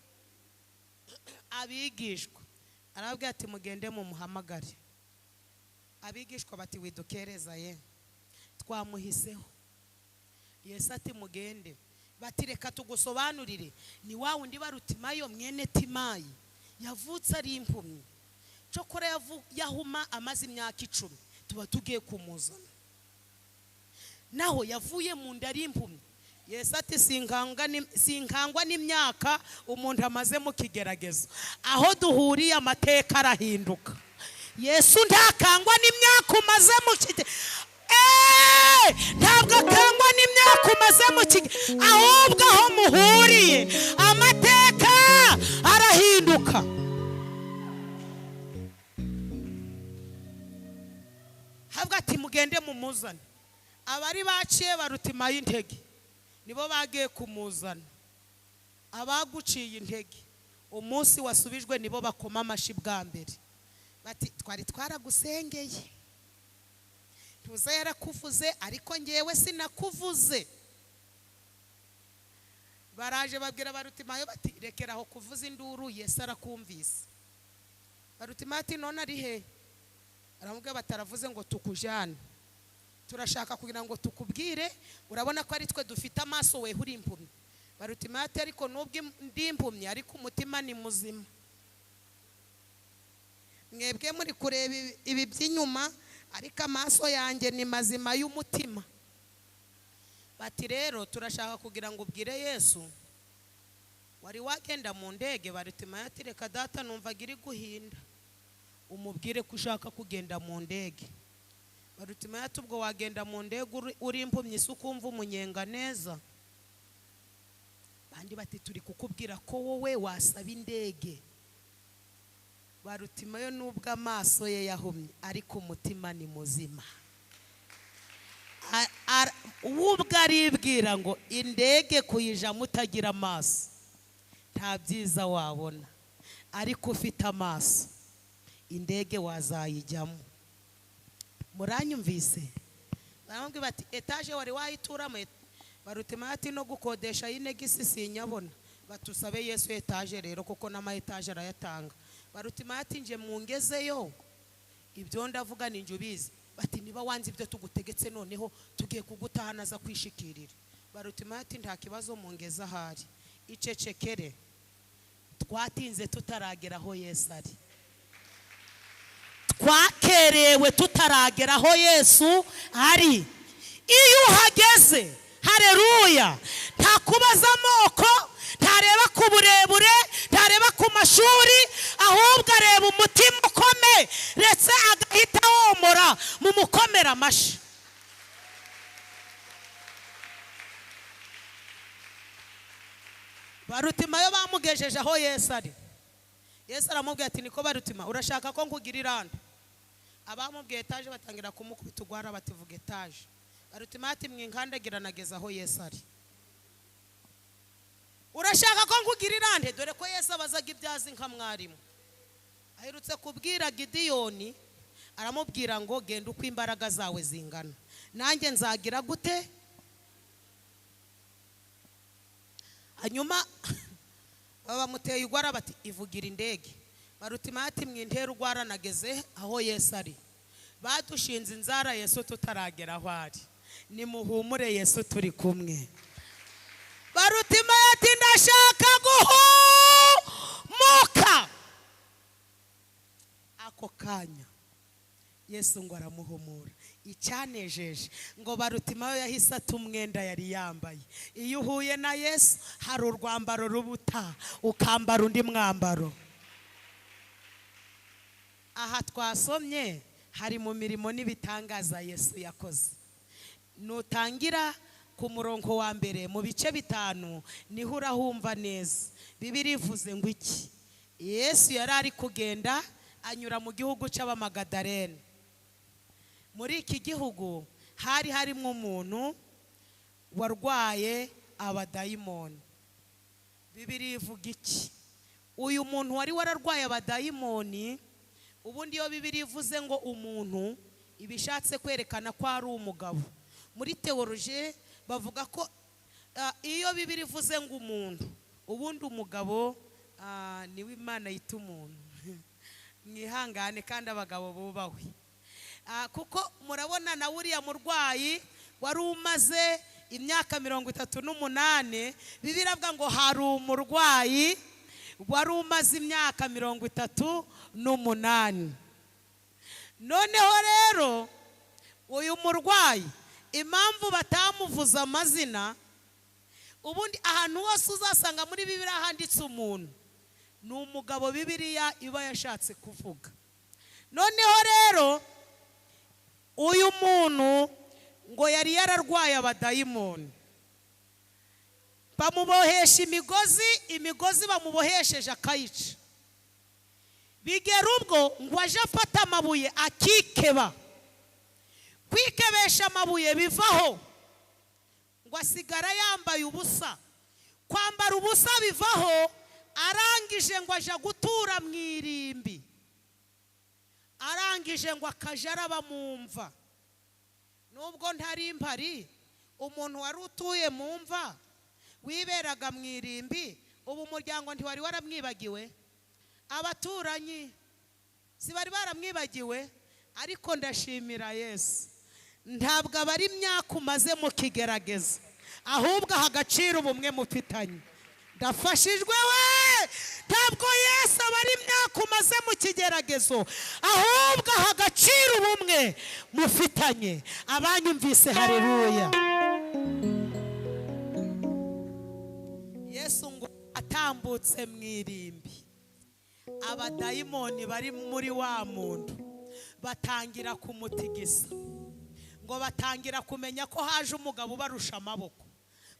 Speaker 1: abigishwa, arabwira ati mugende mu muhamagare. Abigishwa bati widukereza ye, twamuhiseho. Yesu ati mugende. Bati reka tugusobanurire, ni wa wundi Barutimayo mwene Timayi, yavutse ari impumyi. Cyokora yahuma amaze imyaka 10, tuba tugiye kumuzana. Naho yavuye mu nda ari impumyi. Yesu ati sinkangwa n'imyaka umuntu amaze mu kigeragezo. Aho duhuriye amateka arahinduka. Yesu ntakangwa n'imyaka umaze mu kigeragezo. Ntabwo akangwa n'imyaka umaze mu kigeragezo, ahubwo aho muhuriye amateka arahinduka. Havuga ati mugende mumuzane. Abari baciye Barutimayo intege nibo bagiye kumuzana. Abaguciye intege umunsi wasubijwe nibo bakoma amashi bwa mbere. Bati twari twaragusengeye, tuza yarakuvuze ariko ngewe sinakuvuze. Baraje babwira Barutimayo bati rekera aho kuvuza induru, Yesu arakumvise. Barutimayo ati none ari he? Aramubwira bataravuze ngo tukujane, turashaka kugira ngo tukubwire, urabona ko ari twe dufite amaso we uri impumyi. Barutimayo ati ariko nubwo ndi impumyi ariko umutima ni muzima. Mwebwe muri kureba ibi by'inyuma, ariko amaso yanjye ni mazima y'umutima. Bati rero turashaka kugira ngo ubwire Yesu wari wagenda mu ndege Barutimayo ati reka data numvaga iri guhinda umubwire ko ushaka kugenda mu ndege. Barutimayo ati ubwo wagenda mu ndege uri impumyi se ukumva umunyenga neza? Bandi bati turi kukubwira ko wowe wasaba indege. Barutimayo nubwo amaso ye yahumye ariko umutima ni muzima. Ubwo aribwira ngo indege kuyija mutagira amaso nta byiza wabona, ariko ufite amaso indege wazayijyamo. Muranyumvise? Baramubwira bati etaje wari wayituramo? Barutimayo ati no gukodesha y'inegisi sinyabona. Batusabe Yesu etaje rero kuko n'ama etaje arayatanga. Barutimayo ati nje mungezeyo ibyo ndavuga ninjye ubizi. Bati niba wanze ibyo tugutegetse noneho tugiye kugutahana za kwishikirira. Barutimayo ati nta kibazo mungeza ahari, icecekere twatinze tutarageraho Yesu ari. Twakerewe tutarageraho Yesu ari. Iyo uhageze, haleluya, nta kubaza amoko, ntareba ku burebure, ntareba ku mashuri, ahubwo areba umutima ukome, ndetse agahita womora mu mukomera amashi. Barutimayo bamugejeje aho Yesu ari. Yesu aramubwira ati niko Barutima, urashaka ko nkugirira nde? Abamubwiye etaje batangira kumukubita ugwara bativuga etaje. Barutimayo ati mwinkandagira nageza aho Yesu ari. Urashaka ko nkugirira nde? Dore ko Yesu abazaga ibyazi nka mwarimu. Aherutse kubwira Gideyoni, aramubwira ngo genda uko imbaraga zawe zingana, nanjye nzagira gute? Hanyuma babamuteye ugwara bati ivugira indege. Barutimayo ati mwintera ugwara nageze aho Yesu ari. Badushinze inzara Yesu tutaragera aho ari. Nimuhumure Yesu turi kumwe. Barutimayo ati ndashaka guhumuka. Ako kanya Yesu ngo aramuhumura. Icyanejeje ngo Barutimayo yahise atumwenda yari yambaye. Iyo uhuye na Yesu hari urwambaro rubuta ukambara undi mwambaro. Aha twasomye hari mu mirimo n'ibitangaza Yesu yakoze. Nutangira ku murongo wa mbere mu bice 5 niho urahumva neza. Bibiliya ivuze ngo iki? Yesu yari ari kugenda anyura mu gihugu cy'Abamagadalene. Muri iki gihugu hari harimo umuntu warwaye abadayimoni. Bibiliya ivuga iki? Uyu muntu wari wararwaye abadayimoni, ubundi iyo Bibiliya ivuze ngo umuntu ibishatse kwerekana ko ari umugabo. Muri teoloje bavuga ko iyo Bibiliya ivuze ngo umuntu, ubundi umugabo niwe Imana yita umuntu. Mwihangane kandi abagabo bubahwe. Kuko murabona na uriya murwayi wari umaze imyaka 38, Bibiliya avuga ngo hari umurwayi wari umaze imyaka 38. Noneho rero uyu murwayi impamvu batamuvuza amazina, ubundi ahantu hose uzasanga muri Bibiliya handitse umuntu ni umugabo Bibiliya iba yashatse kuvuga. Noneho rero uyu muntu ngo yari yararwaye abadayimoni. Bamubohesha imigozi bamubohesheje akayica. Bigera ubwo ngo aje afata amabuye akikeba. Kwikebesha amabuye bivaho, ngo asigara yambaye ubusa. Kwambara ubusa bivaho, arangije ngo aje gutura mu irimbi. Arangije ngo akaja arabamumva. Nubwo ntari impari, umuntu wari utuye mu mva wiberaga mu irimbi, ubu umuryango ntiwari waramwibagiwe, abaturanyi si bari baramwibagiwe. Ariko ndashimira Yesu, ntabwo abari imyaka umaze mu kigerageza, ahubwo aha agaciro ubumwe mufitanye. Ndafashijwe we, ntabwo Yesu abari imyaka umaze mu kigeragezo, ahubwo aha agaciro ubumwe mufitanye. Abanyumvise haleluya. Yesu ngo yatambutse mwirimbi abadayimoni bari muri wa muntu batangira kumutigisa ngo batangira kumenya ko haje umugabo ubarusha amaboko.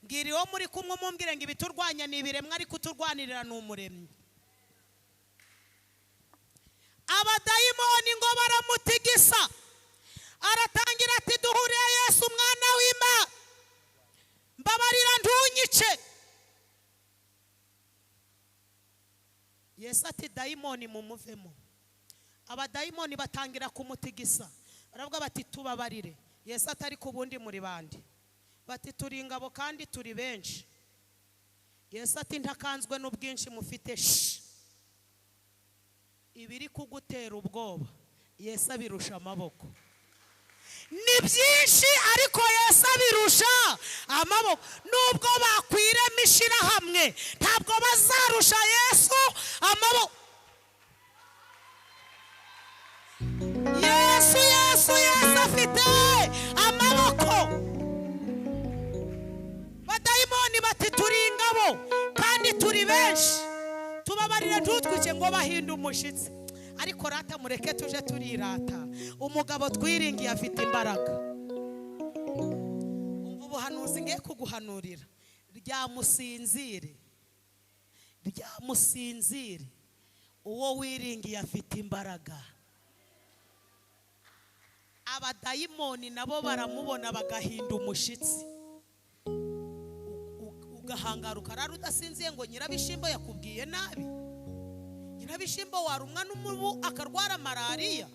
Speaker 1: Mbwiriwe muri kumwe mumbwire ngo ibiturwanya ni ibiremwa ariko uturwanirira ni umuremyi. Abadayimoni ngo baramutigisa aratangira ati duhuriye Yesu umwana w'Imana mbabarira ntunyice. Yesu ati dayimoni mumuvemo. Abadayimoni batangira kumutigisa baravuga bati tubabarire. Yesu atari ku bundi muri bandi bati turi ingabo kandi turi benshi. Yesu ati ntakanzwe n'ubwinshi mufite ibiri kugutera ubwoba Yesu abirusha amaboko. Ni byinshi ariko Yesu abirusha amaboko. Nubwo bakwirema ishirahamwe ntabwo bazarusha Yesu amaboko. Yesu afite amaboko. Badayimoni bati turi ingabo kandi turi benshi tubabarire ntutwice ngo bahinde umushitsi. Ariko rata mureke tuje turirata. Umugabo twiringiye afite imbaraga. Umva ubuhanuzi ngiye kuguhanurira ryamusinzire uwo wiringiye afite imbaraga. Abadayimoni nabo baramubona bagahinda umushitsi ugahangaruka raro udasinziye ngo nyirabishimbo yakubwiye nabi. Nyirabishimbo warumwa n'umubu akarwara malaria.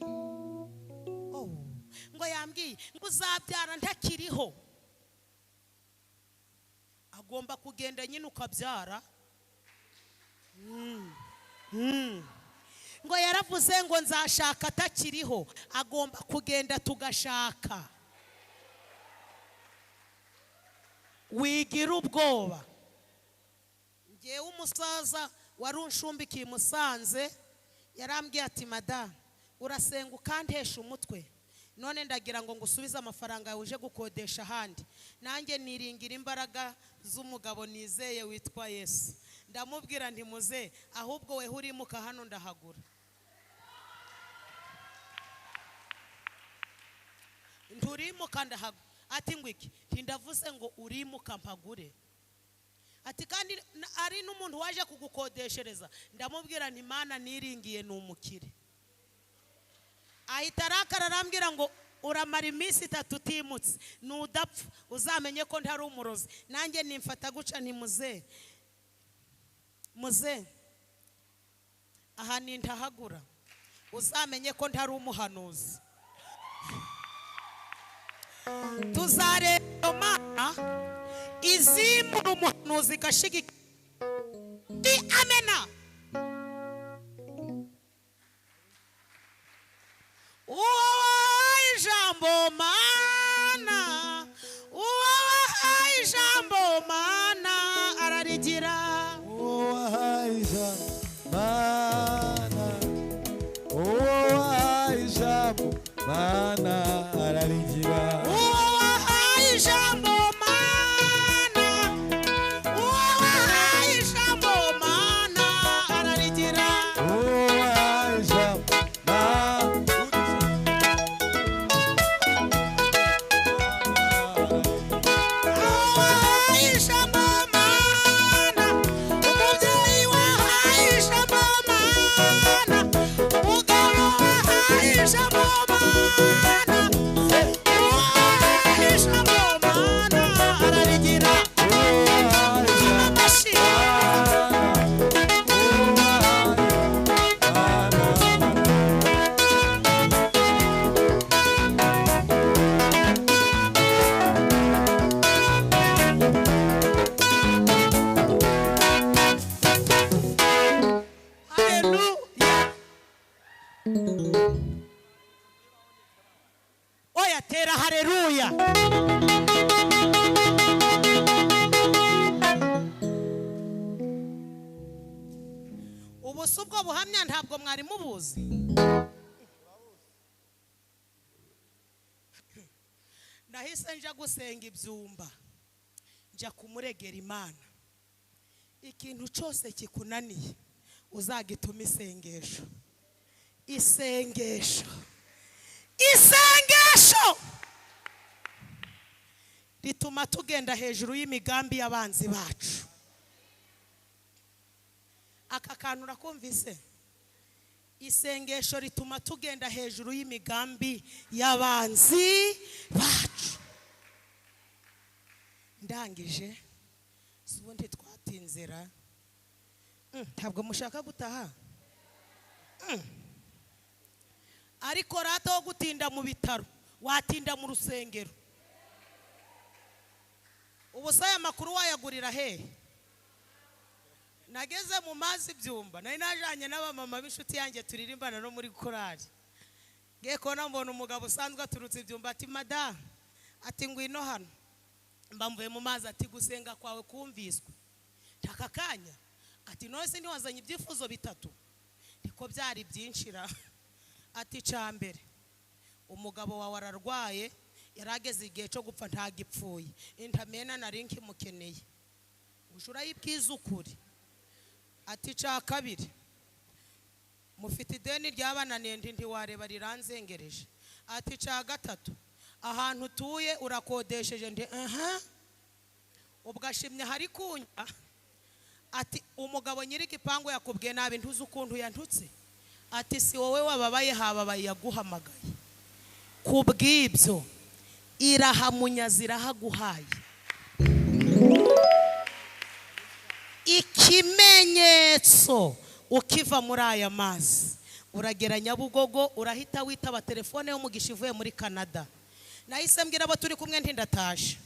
Speaker 1: Ngo yambwiye ngo uzabyara ntakiriho. Agomba kugenda nyine ukabyara. Ngo yaravuze ngo nzashaka atakiriho. Agomba kugenda tugashaka. Wigira ubwoba. Ngewe umusaza wari unshumbikiye Musanze yarambwiye ati madame urasenga ukantesha umutwe none ndagira ngo ngusubize amafaranga yawe uje gukodesha ahandi. Nanjye niringira imbaraga z'umugabo nizeye witwa Yesu. Ndamubwira nti muze ahubwo we urimuka hano ndahagura. Nturimuka ndahagura. Ati ngwiki ndavuze ngo urimuka mpagure. Ati kandi ari n'umuntu waje kugukodeshereza. Ndamubwira nti Imana niringiye n'umukire. Ahita arakara arambwira ngo uramara iminsi 3 utimutse nudapfa uzamenye ko ntari umurozi. Nanjye nimfata guca nti muze aha nintahagura uzamenye ko ntari umuhanuzi. Tuzareba Imana izimura umuhanuzi gashigika. Amena. Ijambo Mana ijambo Mana ararigira.
Speaker 2: Ijambo Mana ararigira.
Speaker 1: Ijambo Mana ijambo Mana ararigira. Oya tera haleluya. Ubusu bwo buhamya ntabwo mwari mubuzi. Ndahise nja gusenga ibyumba. Nja kumuregera Imana. ikintu cyose kikunaniye uzagituma isengesho. Isengesho rituma tugenda hejuru y'imigambi y'abanzi bacu. Aka kantu urakumvise? Isengesho rituma tugenda hejuru y'imigambi y'abanzi bacu. Ndangije ubundi twatinzira. Ntabwo mushaka gutaha? Ariko rata wo gutinda mu bitaro watinda mu rusengero. Ubusaya makuru wayagurira he? Nageze mu mazi byumba nari najanye n'abamama b'inshuti yanjye turirimbana no muri korali. Ngeko nambona umugabo usanzwe aturutse byumba ati mada ati ngwino hano. Mbamvuye mu mazi ati gusenga kwawe kumviswe. Takakanya ati none se ntiwazanye ibyifuzo bitatu? Niko byari byinshira. Ati cambere umugabo wawe ararwaye yarageze igihe cyo gupfa ntagipfuye. Intamena nari nkimukeneye. Ushura yibwiza ukuri. Ati ca kabiri mufite ideni ryabananiye ndi wareba riranzengereje. Ati ca gatatu ahantu utuye urakodesheje ndi ubwashimye hari kunya. Ati umugabo nyiri igipangu yakubwiye nabi ntuzi ukuntu yantutse. Ati si wowe wababaye hababaye yaguhamagaye. Kubwibyo irahamunya zirahaguhaye. Ikimenyetso ukiva muri aya mazi uragera Nyabugogo urahita witaba telefone yo mugisha ivuye muri Canada. Nahise mbwira abo turi kumwe nti ndataje.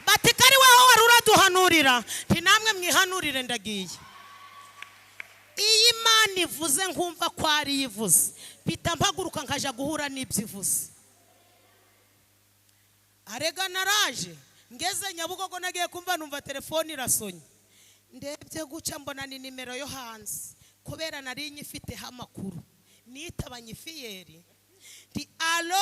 Speaker 1: Bati kari waho wari uraduhanurira nti namwe mwihanurire ndagiye. Iyi Imana ivuze nkumva ko ari yivuze bita mpaguruka nkaja guhura n'ibyivuze. Arega naraje ngeze Nyabugogo nagiye kumva numva telefone irasonye. Ndebye guca mbona ni nimero yo hanze kubera nari nyifiteho amakuru. Nitabanye fiyeri ndi alo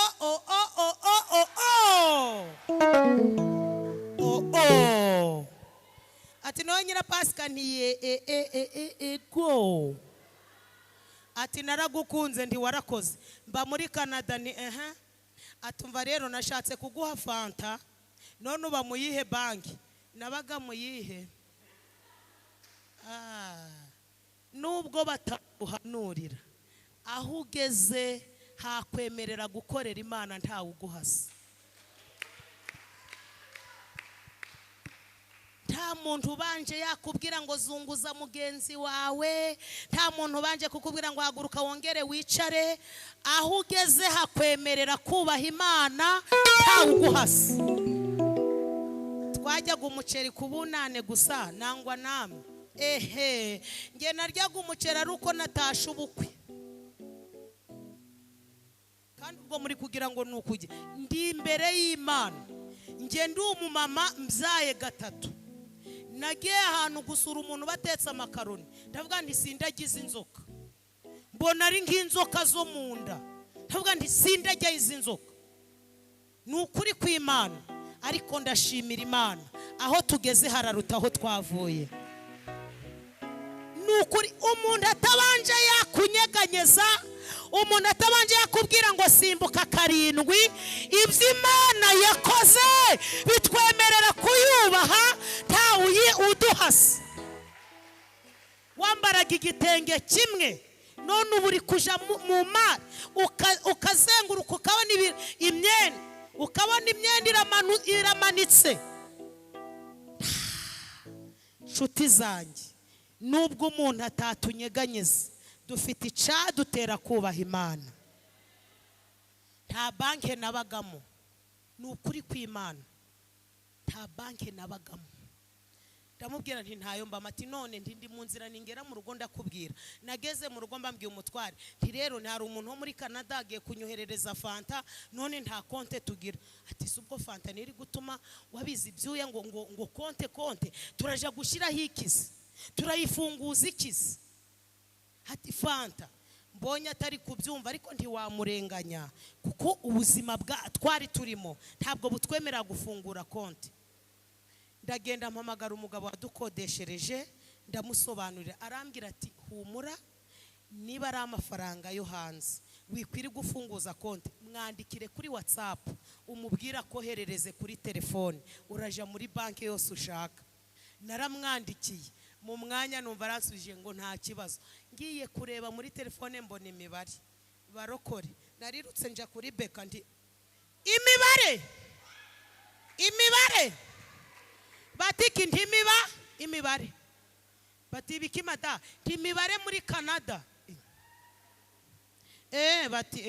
Speaker 1: ati no NYIRAPASIKA ntiye go. Ati naragukunze ndi warakoze mba muri Canada ni atumva rero nashatse kuguha fanta none uba muyihe banki? Nabaga muyihe? Nubwo bataguhanurira aho ugeze hakwemerera gukorera Imana ntawe uguhasa. Nta muntu ubanje yakubwira ngo zunguza mugenzi wawe. Nta muntu ubanje kukubwira ngo haguruka wongere wicare. Aho ugeze hakwemerera kubaha Imana ntawe uguhasa. Twajyaga umuceri kubunane gusa nangwa namwe. Nge naryaga umuceri ari uko natashe ubukwe. Kandi ubwo muri kugira ngo nukujye ndi imbere y'Imana. Nge ndi umumama mbyaye gatatu. Nagiye ahantu gusura umuntu batetse amakaroni. Ndavuga nti sindagize inzoka. Mbona ari nk'inzoka zo mu nda. Ndavuga nti sindajya izi nzoka. Nukuri kw'Imana ariko ndashimira Imana aho tugeze hararuta aho twavuye. Nukuri umuntu atabanje yakunyeganyeza, umuntu atabanje yakubwira ngo simbuka karindwi, ibyo Imana yakoze bitwemerera kuyubaha ntawe uduhasa. Wambaraga igitenge kimwe none ubu uri kuja mu mari ukazenguruka ukabona imyenda, ukabona imyenda iramanitse. Nshuti zanjye, nubwo umuntu atatunyeganyeza dufite icadutera kubaha Imana. Nta banke nabagamo, nukuri kw'Imana nta banke nabagamo. Ndamubwira nti ntayo mba mati none ndi mu nzira ningera mu rugo ndakubwira. Nageze mu rugo mbambwiye umutware nti rero ntari umuntu wo muri Canada agiye kunyoherereza fanta none nta konte tugira. Ati subwo fanta niri gutuma wabizi byuya ngo konte turaja gushiraho ikizi, turayifunguza ikizi. Ati fanta mbonye atari kubyumva ariko ntiwamurenganya kuko ubuzima bwa twari turimo ntabwo butwemera gufungura konti. ndagenda mpamagara umugabo wadukodeshereje ndamusobanurira arambwira ati humura niba ari amafaranga yo hanze wikwiri gufunguza konti mwandikire kuri WhatsApp umubwira koherereze kuri telefone uraja muri banki yose ushaka. Naramwandikiye mu mwanya numva aransubije ngo nta kibazo. Ngiye kureba muri telefone mbona imibare barokore narirutse nja kuri beka ndi imibare batiki ntimiba imibare batibikimata imibare muri Canada bati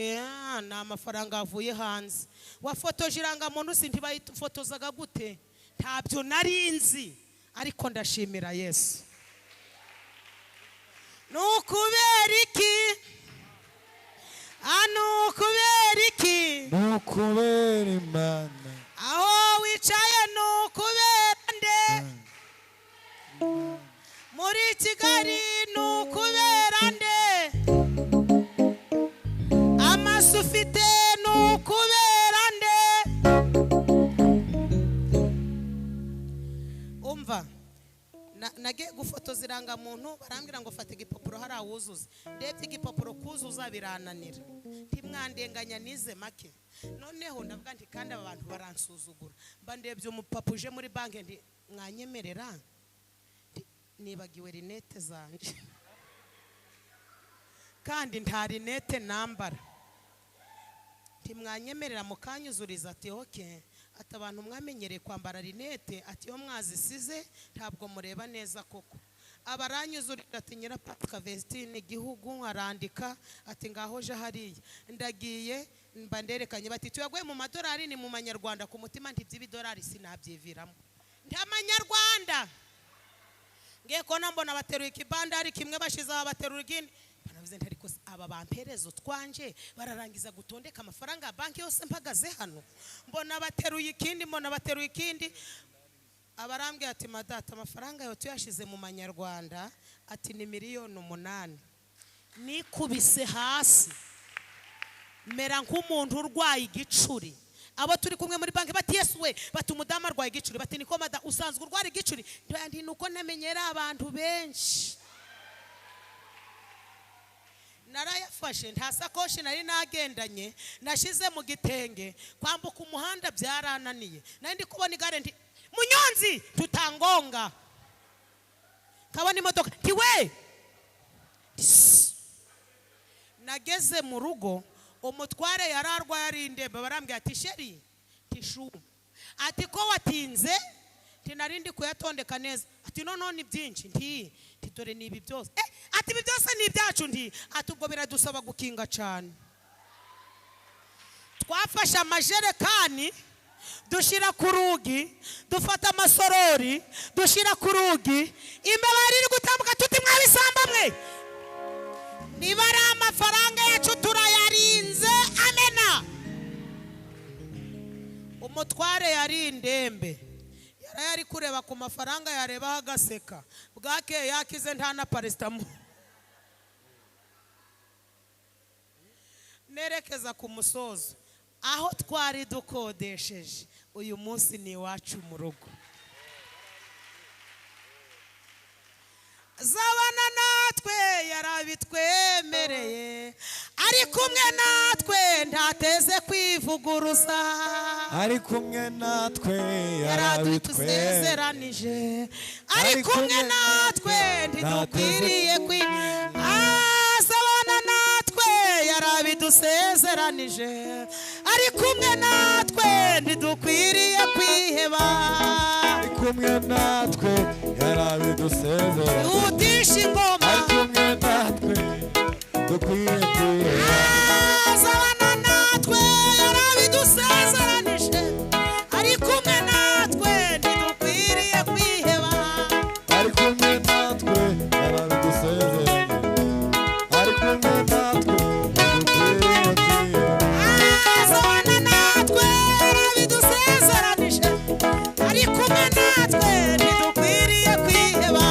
Speaker 1: na amafaranga avuye hanze wafotoje irangamuntu sindi bayifotozaga gute ntabyo narinzi ariko ndashimira Yesu. Nukubera iki
Speaker 2: nukubera Imana
Speaker 1: aho wicaye nukubera nde muri Kigali nukubera nde amaso ufite nukubera nde. Umva nage gufotoza irangamuntu barambwira ngo fata igipapuro hari awuzuza ndebye igipapuro kuzuza birananira ntimwandenganya nize make noneho ndavuga nti kandi abantu baransuzugura mba ndebye umupapuje muri banki ndi mwanyemerera nibagiwe rinete zanje kandi nta rinete nambara ntimwanyemerera mukanyuzuriza ati okay ati abantu mwamenyereye kwambara rinete ati yo mwazisize ntabwo mureba neza koko abaranyuzurira ati NYIRAPASIKA Vestine igihugu arandika ati ngaho je hariya ndagiye mba nderekanye bati tuyaguye mu madolari ni mu manyarwanda ku mutima nti by'ibidolari sinabyiviramo nta manyarwanda ngiye kona mbona bateruye ikibandari kimwe bashiza baterura ikindi banavuze nti ariko aba bamperezo twanje bararangiza gutondeka amafaranga banki yose mpagaze hano mbona bateruye ikindi abarambye ati madata amafaranga yo tuyashize mu manyarwanda ati ni miliyoni 8 nikubise hasi mera nk'umuntu urwaye igicuri abo turi kumwe muri banki bati Yesu we bati umudama arwaye igicuri bati niko mada usanzwe urwara igicuri ndi nuko namenyera abantu benshi narayafashe nta sakoshi nari nagendanye nashize mu gitenge kwambuka umuhanda byarananiye nari ndi kubona igare ndi munyonzi tutangonga kabona imodoka tiwe nageze mu rugo umutware yararwaye ari indembe barambye ati sheri tishu ati ko watinze tinarindi kuyatondeka neza ati none byinshi nti titore nibi byose ati ibi byose ni ibyacu nti ati ubwo biradusaba gukinga cyane twafashe amajerekani dushira ku rugi dufata amasorori dushira ku rugi imbabari iri gutambuka tuti mwabisamba mwe niba ari amafaranga yacu turayarinze amena. Umutware yari indembe yari kureba ku mafaranga yareba agaseka bwake yakize nta na parestamo nerekeza ku musozo aho twari dukodesheje uyu munsi ni iwacu mu rugo zabana natwe yarabitwemereye ari kumwe natwe ntateze kwivuguruza
Speaker 2: ari kumwe natwe
Speaker 1: yarabitusezeranije ari kumwe natwe ntidukwiriye zabana natwe yarabidusezeranije ari kumwe natwe ntidukwiriye kwiheba
Speaker 2: ari kumwe natwe yarabidusezeranije
Speaker 1: utisha ingoma
Speaker 2: ari kumwe natwe dukwiye kwiheba
Speaker 1: zabana natwe yarabidusezeranije ari kumwe natwe ntidukwiriye kwiheba
Speaker 2: ari kumwe natwe yarabidusezeranije ari kumwe natwe dukwiye kwiheba
Speaker 1: zabana natwe yarabidusezeranije ari kumwe natwe ntidukwiriye kwiheba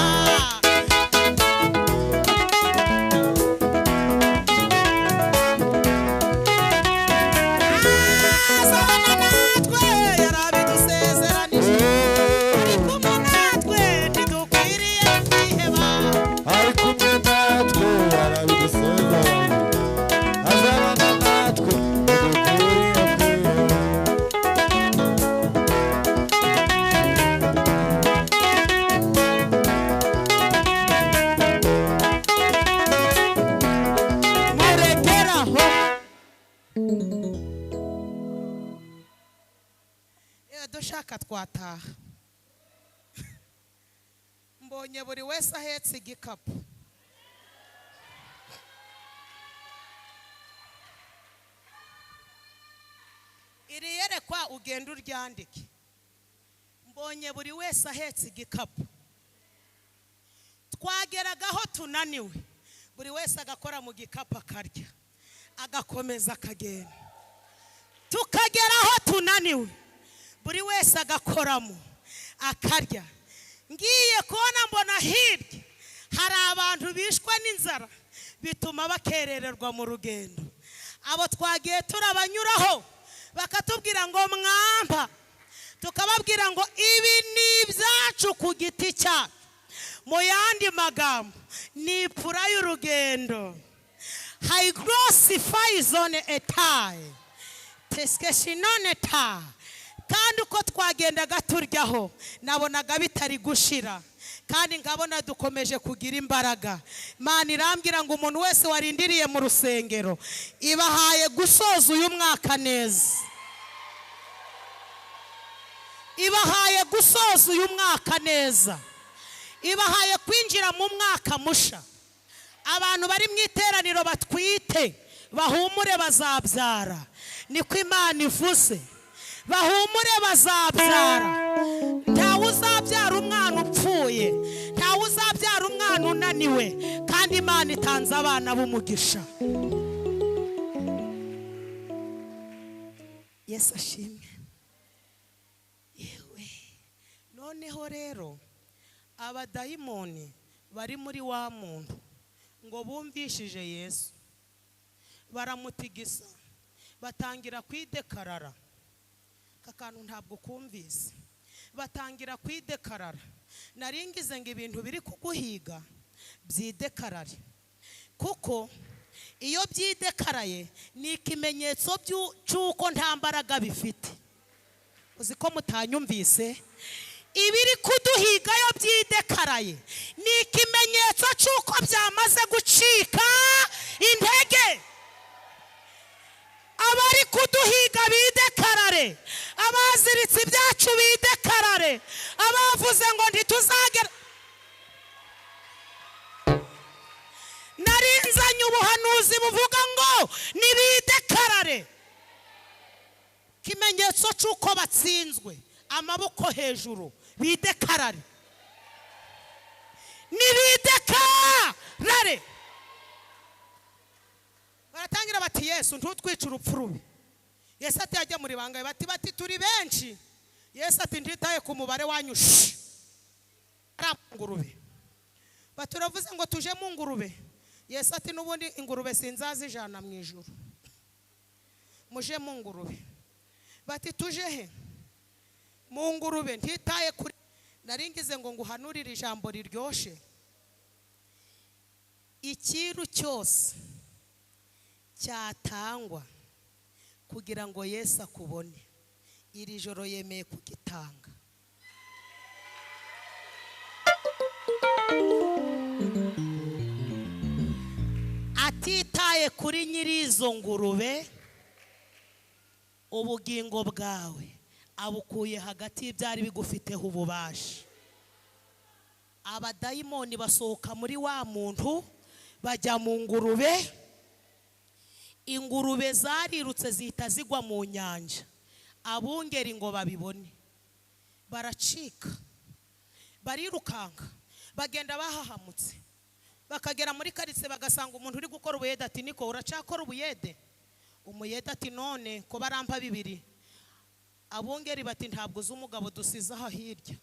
Speaker 1: abashaka twataha. Mbonye buri wese ahetse igikapu. Iri yerekwa ugenda uryandike. Mbonye buri wese ahetse igikapu. Twageragaho tunaniwe, buri wese agakora mu gikapu akarya, agakomeza akagenda. Tukageraho tunaniwe, buri wese agakoramo akarya. Ngiye kubona mbona hirya hari abantu bishwe n'inzara bituma bakerererwa mu rugendo. Abo twagiye turabanyuraho bakatubwira ngo mwamba, tukababwira ngo ibi ni ibyacu ku giti cyacu. Mu yandi magambo ni ipfura y'urugendo. Hayigrosify zone etaye teskeshinone ta. Kandi uko twagendaga turyaho nabonaga bitari gushira, kandi nkabona dukomeje kugira imbaraga. Imana irambwira ngo umuntu wese warindiriye mu rusengero ibahaye gusoza uyu mwaka neza. Ibahaye gusoza uyu mwaka neza. Ibahaye kwinjira mu mwaka musha. Abantu bari mu iteraniro batwite bahumure bazabyara. Niko Imana ivuze. Bahumure bazabyara. Ntawe uzabyara umwana upfuye, ntawe uzabyara umwana unaniwe, kandi Imana itanze abana b'umugisha. Yesu ashimwe. Yewe noneho rero abadayimoni bari muri wa muntu ngo bumvishije Yesu baramutigisa, batangira kwidekarara. Kakantu ntabwo kumvise. Batangira kwidekarara. Naringize ngo ibintu biri kuguhiga byidekarare, kuko iyo byidekaraye ni ikimenyetso cy'uko nta mbaraga bifite. Uzi ko mutanyumvise? Ibiri kuduhigayo byidekaraye ni ikimenyetso cy'uko byamaze gucika intege. Abari kuduhiga bidekarare, abaziritse ibyacu bidekarare, abavuze ngo ntituzagera. Narinzanye ubuhanuzi buvuga ngo nibidekarare. Kimenyetso cy'uko batsinzwe, amaboko hejuru, bidekarare. Nibidekarare. Baratangira bati Yesu ntutwice urupfu rubi. Yesu ati ajya muri bangaye, bati turi benshi. Yesu ati nditaye ku mubare wanyu. Ngurube. Baturavuze ngo tuje mu ngurube. Yesu ati nubundi ingurube sinzazijana mu ijuru. Muje mu ngurube. Bati tuje he? Mu ngurube. Nditaye kuri. Naringize ngo nguhanurire ijambo riryoshe. Ikiru cyose cyatangwa kugira ngo Yesu akubone, iri joro yemeye kugitanga. Atitaye kuri nyirizo ngurube, ubugingo bwawe abukuye hagati y'ibyari bigufiteho ububasha. Abadayimoni basohoka muri wa muntu bajya mu ngurube. Ingurube zarirutse zihita zigwa mu nyanja. Abungeri ngo babibone baracika, barirukanga, bagenda bahahamutse, bakagera muri karitsiye bagasanga umuntu uri gukora ubuyede. Ati niko uracakora ubuyede? Umuyede ati none ko barampa bibiri. Abungeri bati ntabwo uzi umugabo dusize aha hirya.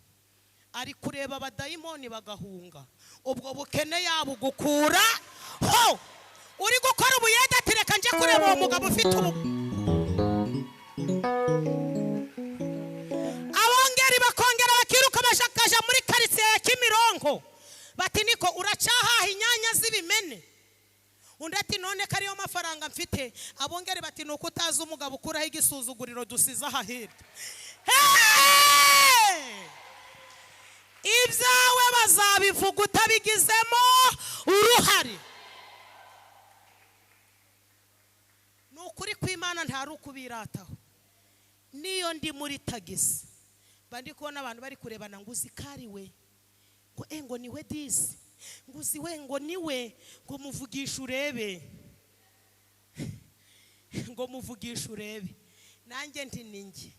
Speaker 1: Ari kureba abadayimoni bagahunga. Ubwo bukene yabo gukura ho. Uri gukora ubuyede ati reka nje kureba uwo mugabo ufite ubu. Abongeri bakongera bakiruka bashakaje muri karitsiye ya Kimironko. Bati niko uracahaha inyanya z'ibimene? Undi ati none kariyo mafaranga mfite. Abongeri bati nuko utazi umugabo ukuraho igisuzuguriro dusize aha hirya. Ibyawe bazabivuga utabigizemo uruhare. Nukuri kw'Imana ntari ukubirataho. Niyo ndi muri tagisi bandi kubona abantu bari kurebana ngo uzikariwe ngo ngo niwe disi ngo uziwe ngo niwe ngo muvugisha urebe ngo muvugisha urebe nanjye nti ninjye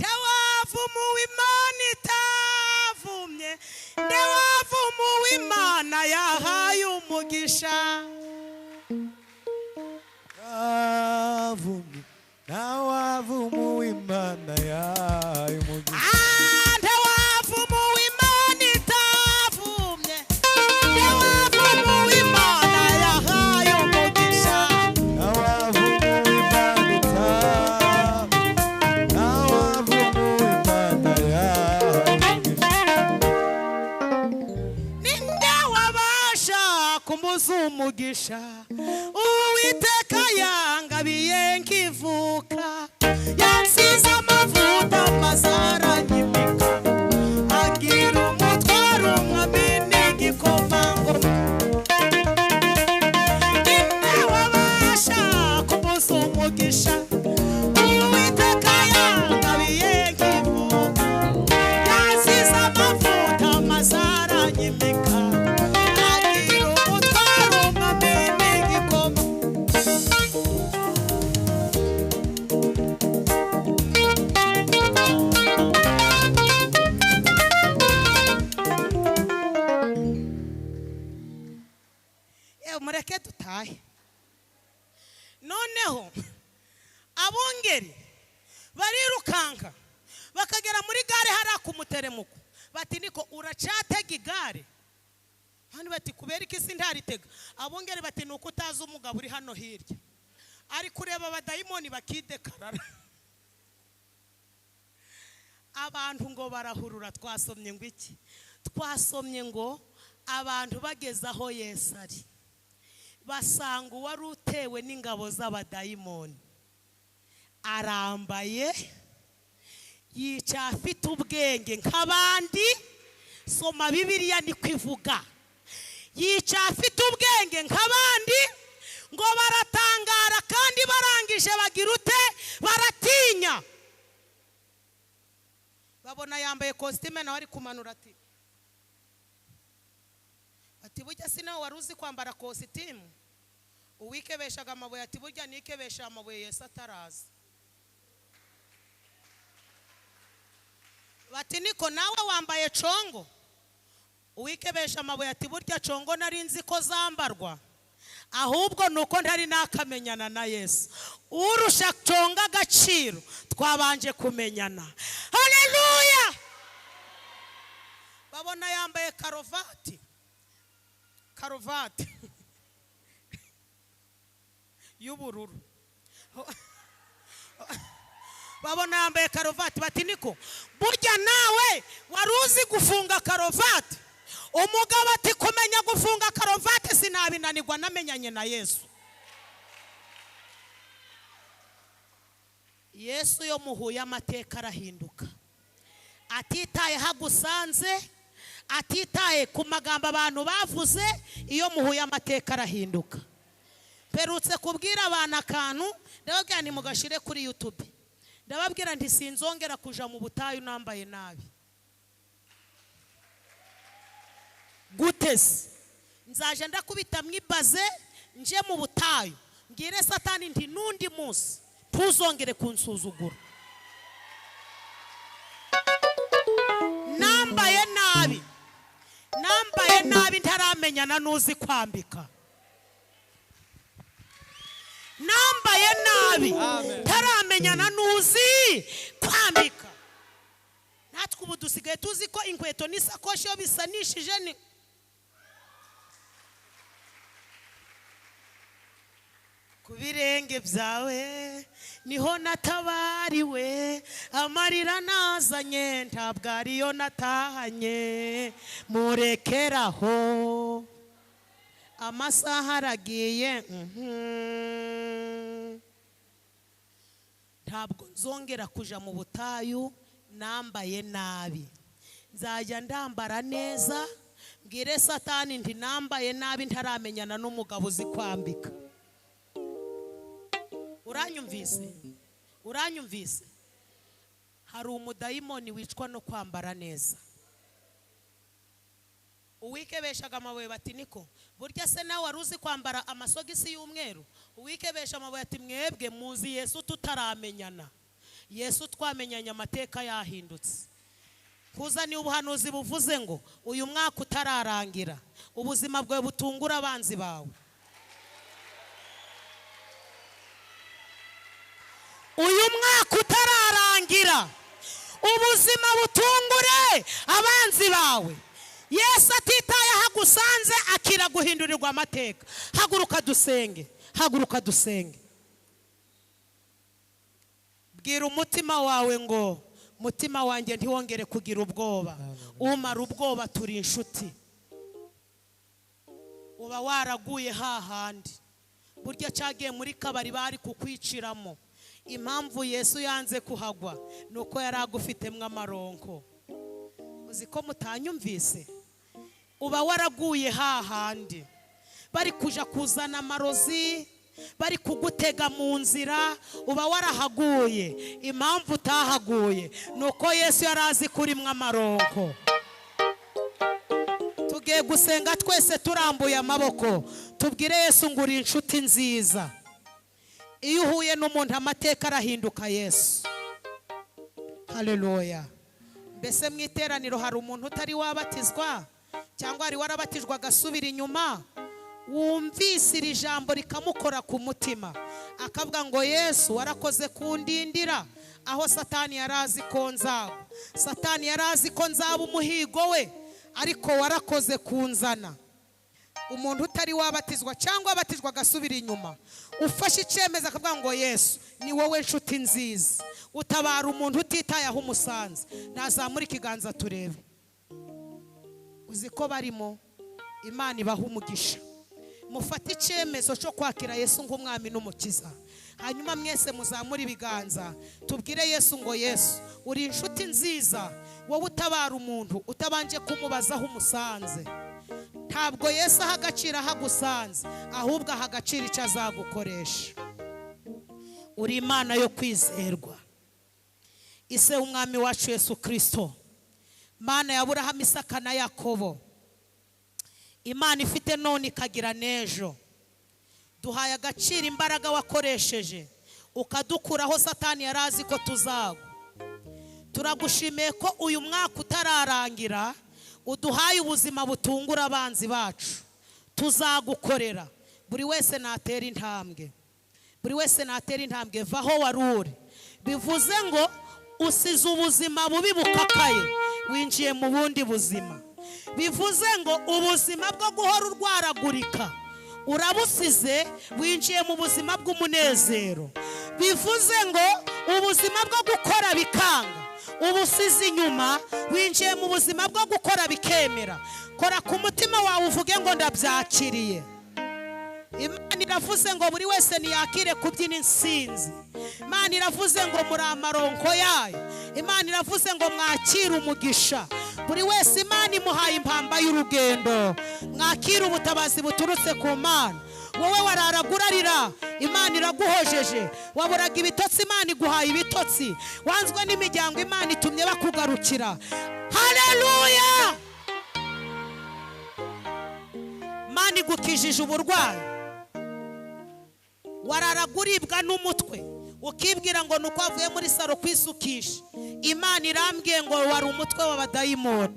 Speaker 1: Ndewavumu w'Imana itavumye Ndewavumu w'Imana yahaye umugisha
Speaker 2: Ndewavumu w'Imana yahaye umugisha
Speaker 1: Ndewavumu w'Imana itavumye Ndewavumu w'Imana yahaye umugisha umugisha Uwiteka yangabiye nkivuka yansize amavuta mazaranyimika agira umutwaro umwami n'igikomangoma ninde wabasha kumuza umugisha Uwiteka yangabiye nkivuka yansize amavuta mazaranyimika mureke dutahe noneho abungeri barirukanka bakagera muri gare hari akumuteremuko bati niko uracatega igare hano bati kubera iki sindaritega abungeri bati nuko utazi umugabo uri hano hirya ari kureba abadayimoni bakidekarara abantu ngo barahurura twasomye ngo iki twasomye ngo abantu bageze aho Yesu ari basanga uwari utewe n'ingabo z'abadayimoni arambaye yica afite ubwenge nk'abandi soma Bibiliya niko ivuga yica afite ubwenge nk'abandi ngo baratangara kandi barangije bagira ute baratinya babona yambaye costume nawe ari kumanura ati burya sinawe wari uzi kwambara costume uwikebeshaga amabuye ati burya nikebesha amabuye Yesu ataraza bati niko nawe wambaye congo uwikebesha amabuye ati burya congo nari nzi ko zambarwa ahubwo nuko ntari nakamenyana na Yesu urusha congo agaciro twabanje kumenyana haleluya babona yambaye karuvati y'ubururu babona yambaye karuvati bati niko burya nawe wari uzi gufunga karuvati umugabo ati kumenya gufunga karuvati sinabinanirwa namenyanye na Yesu Yesu yo muhuye amateka arahinduka atitaye hagusanze atitaye ku magambo abantu bavuze iyo muhuye amateka arahinduka perutse kubwira abantu akantu ndababwira ni mugashire kuri YouTube ndababwira nti sinzongera kuja mu butayu nambaye nabi gutese nzaje ndakubita mwibaze nje mu butayu ngire Satani nti nundi munsi tuzongere kunsuzugura nambaye nabi ntaramenyana nuzi kwambika nambaye nabi ntaramenyana nuzi kwambika natwe ubu dusigaye tuzi ko inkweto n'isakoshi yo bisanishije ni ku birenge byawe niho natabariwe amarira nazanye ntabwo ariyo natahanye murekeraho amasaha aragiye ntabwo nzongera kuja mu butayu nambaye nabi nzajya ndambara neza mbwire Satani nti nambaye nabi ntaramenyana n'umugabo uzi kwambika uranyumvise hari umudayimoni wicwa no kwambara neza. Uwikebeshaga amabuye bati niko burya se nawe waruzi kwambara amasogisi y'umweru. Uwikebesha amabuye ati mwebwe muzi Yesu tutaramenyana. Yesu twamenyanye amateka yahindutse. Kuzani ubuhanuzi buvuze ngo uyu mwaka utararangira ubuzima bwawe butungura abanzi bawe. Uyu mwaka utararangira ubuzima butungure abanzi bawe. Yesu atitaye hagusanze akira guhindurirwa amateka. Haguruka dusenge. Bwira umutima wawe ngo mutima wanjye ntiwongere kugira ubwoba. Umara ubwoba turi inshuti. Uba waraguye hahandi. Burya cyagiye muri kabari bari kukwiciramo. Impamvu Yesu yanze kuhagwa nuko yari agufitemwe amaronko. Uzi ko mutanyumvise? Uba waraguye hahandi. Bari kuja kuzana amarozi, bari kugutega mu nzira, uba warahaguye. Impamvu utahaguye nuko Yesu yarazi kuri mwe amaronko. Tugiye gusenga twese turambuye amaboko. Tubwire Yesu ngo uri inshuti nziza. Iyo uhuye n'umuntu amateka arahinduka Yesu. Haleluya. Mbese mu iteraniro hari umuntu utari wabatizwa cyangwa ari warabatijwe agasubira inyuma? Wumvise iri jambo rikamukora ku mutima akavuga ngo Yesu warakoze kundindira aho Satani yarazi ko nzaba. Satani yarazi ko nzaba umuhigo we, ariko warakoze kunzana. Umuntu utari wabatizwa cyangwa abatizwa agasubira inyuma ufashe icemeza akavuga ngo Yesu ni wowe nshuti nziza, utabara umuntu utitaye aho umusanze, nazamura ikiganza turebe. Uzi ko barimo Imana ibaha umugisha. Mufate icyemezo cyo kwakira Yesu nk'umwami n'umukiza. Hanyuma mwese muzamura ibiganza tubwire Yesu ngo Yesu uri inshuti nziza, wowe utabara umuntu utabanje kumubaza aho umusanze. Ntabwo Yesu aha agaciro aho agusanze, ahubwo aha agaciro icyo azagukoresha. Uri Imana yo kwizerwa. Ise umwami wacu Yesu Kristo, Mana ya Aburahamu, Isaka na Yakobo, Imana ifite none ikagira n'ejo. Duhaye agaciro imbaraga wakoresheje ukadukuraho Satani yarazi ko tuzagwa. Turagushimiye ko uyu mwaka utararangira uduhaye ubuzima butungura abanzi bacu. Tuzagukorera. Buri wese natera intambwe. Vaho waruri. Bivuze ngo usize ubuzima bubi bukakaye winjiye mu bundi buzima. Bivuze ngo ubuzima bwo guhora urwaragurika urabusize winjiye mu buzima bw'umunezero. Bivuze ngo ubuzima bwo gukora bikanga ubusize inyuma winjiye mu buzima bwo gukora bikemera. Kora ku mutima wawe uvuge ngo ndabyakiriye. Imana iravuze ngo buri wese niyakire kubyina insinzi. Imana iravuze ngo muri amaronko yayo. Imana iravuze ngo mwakire umugisha. Buri wese Imana imuhaye impamba y'urugendo. Mwakire ubutabazi buturutse ku Mana. Wowe wararagurarira Imana iraguhojeje. Waburaga ibitotsi Imana iguhaye ibitotsi. Wanzwe n'imiryango Imana itumye bakugarukira. Haleluya! Imana igukijije uburwayi. Wararaguribwa n'umutwe ukibwira ngo nuko avuye muri saro kwisukisha. Imana irambwiye ngo wari umutwe w'abadayimoni.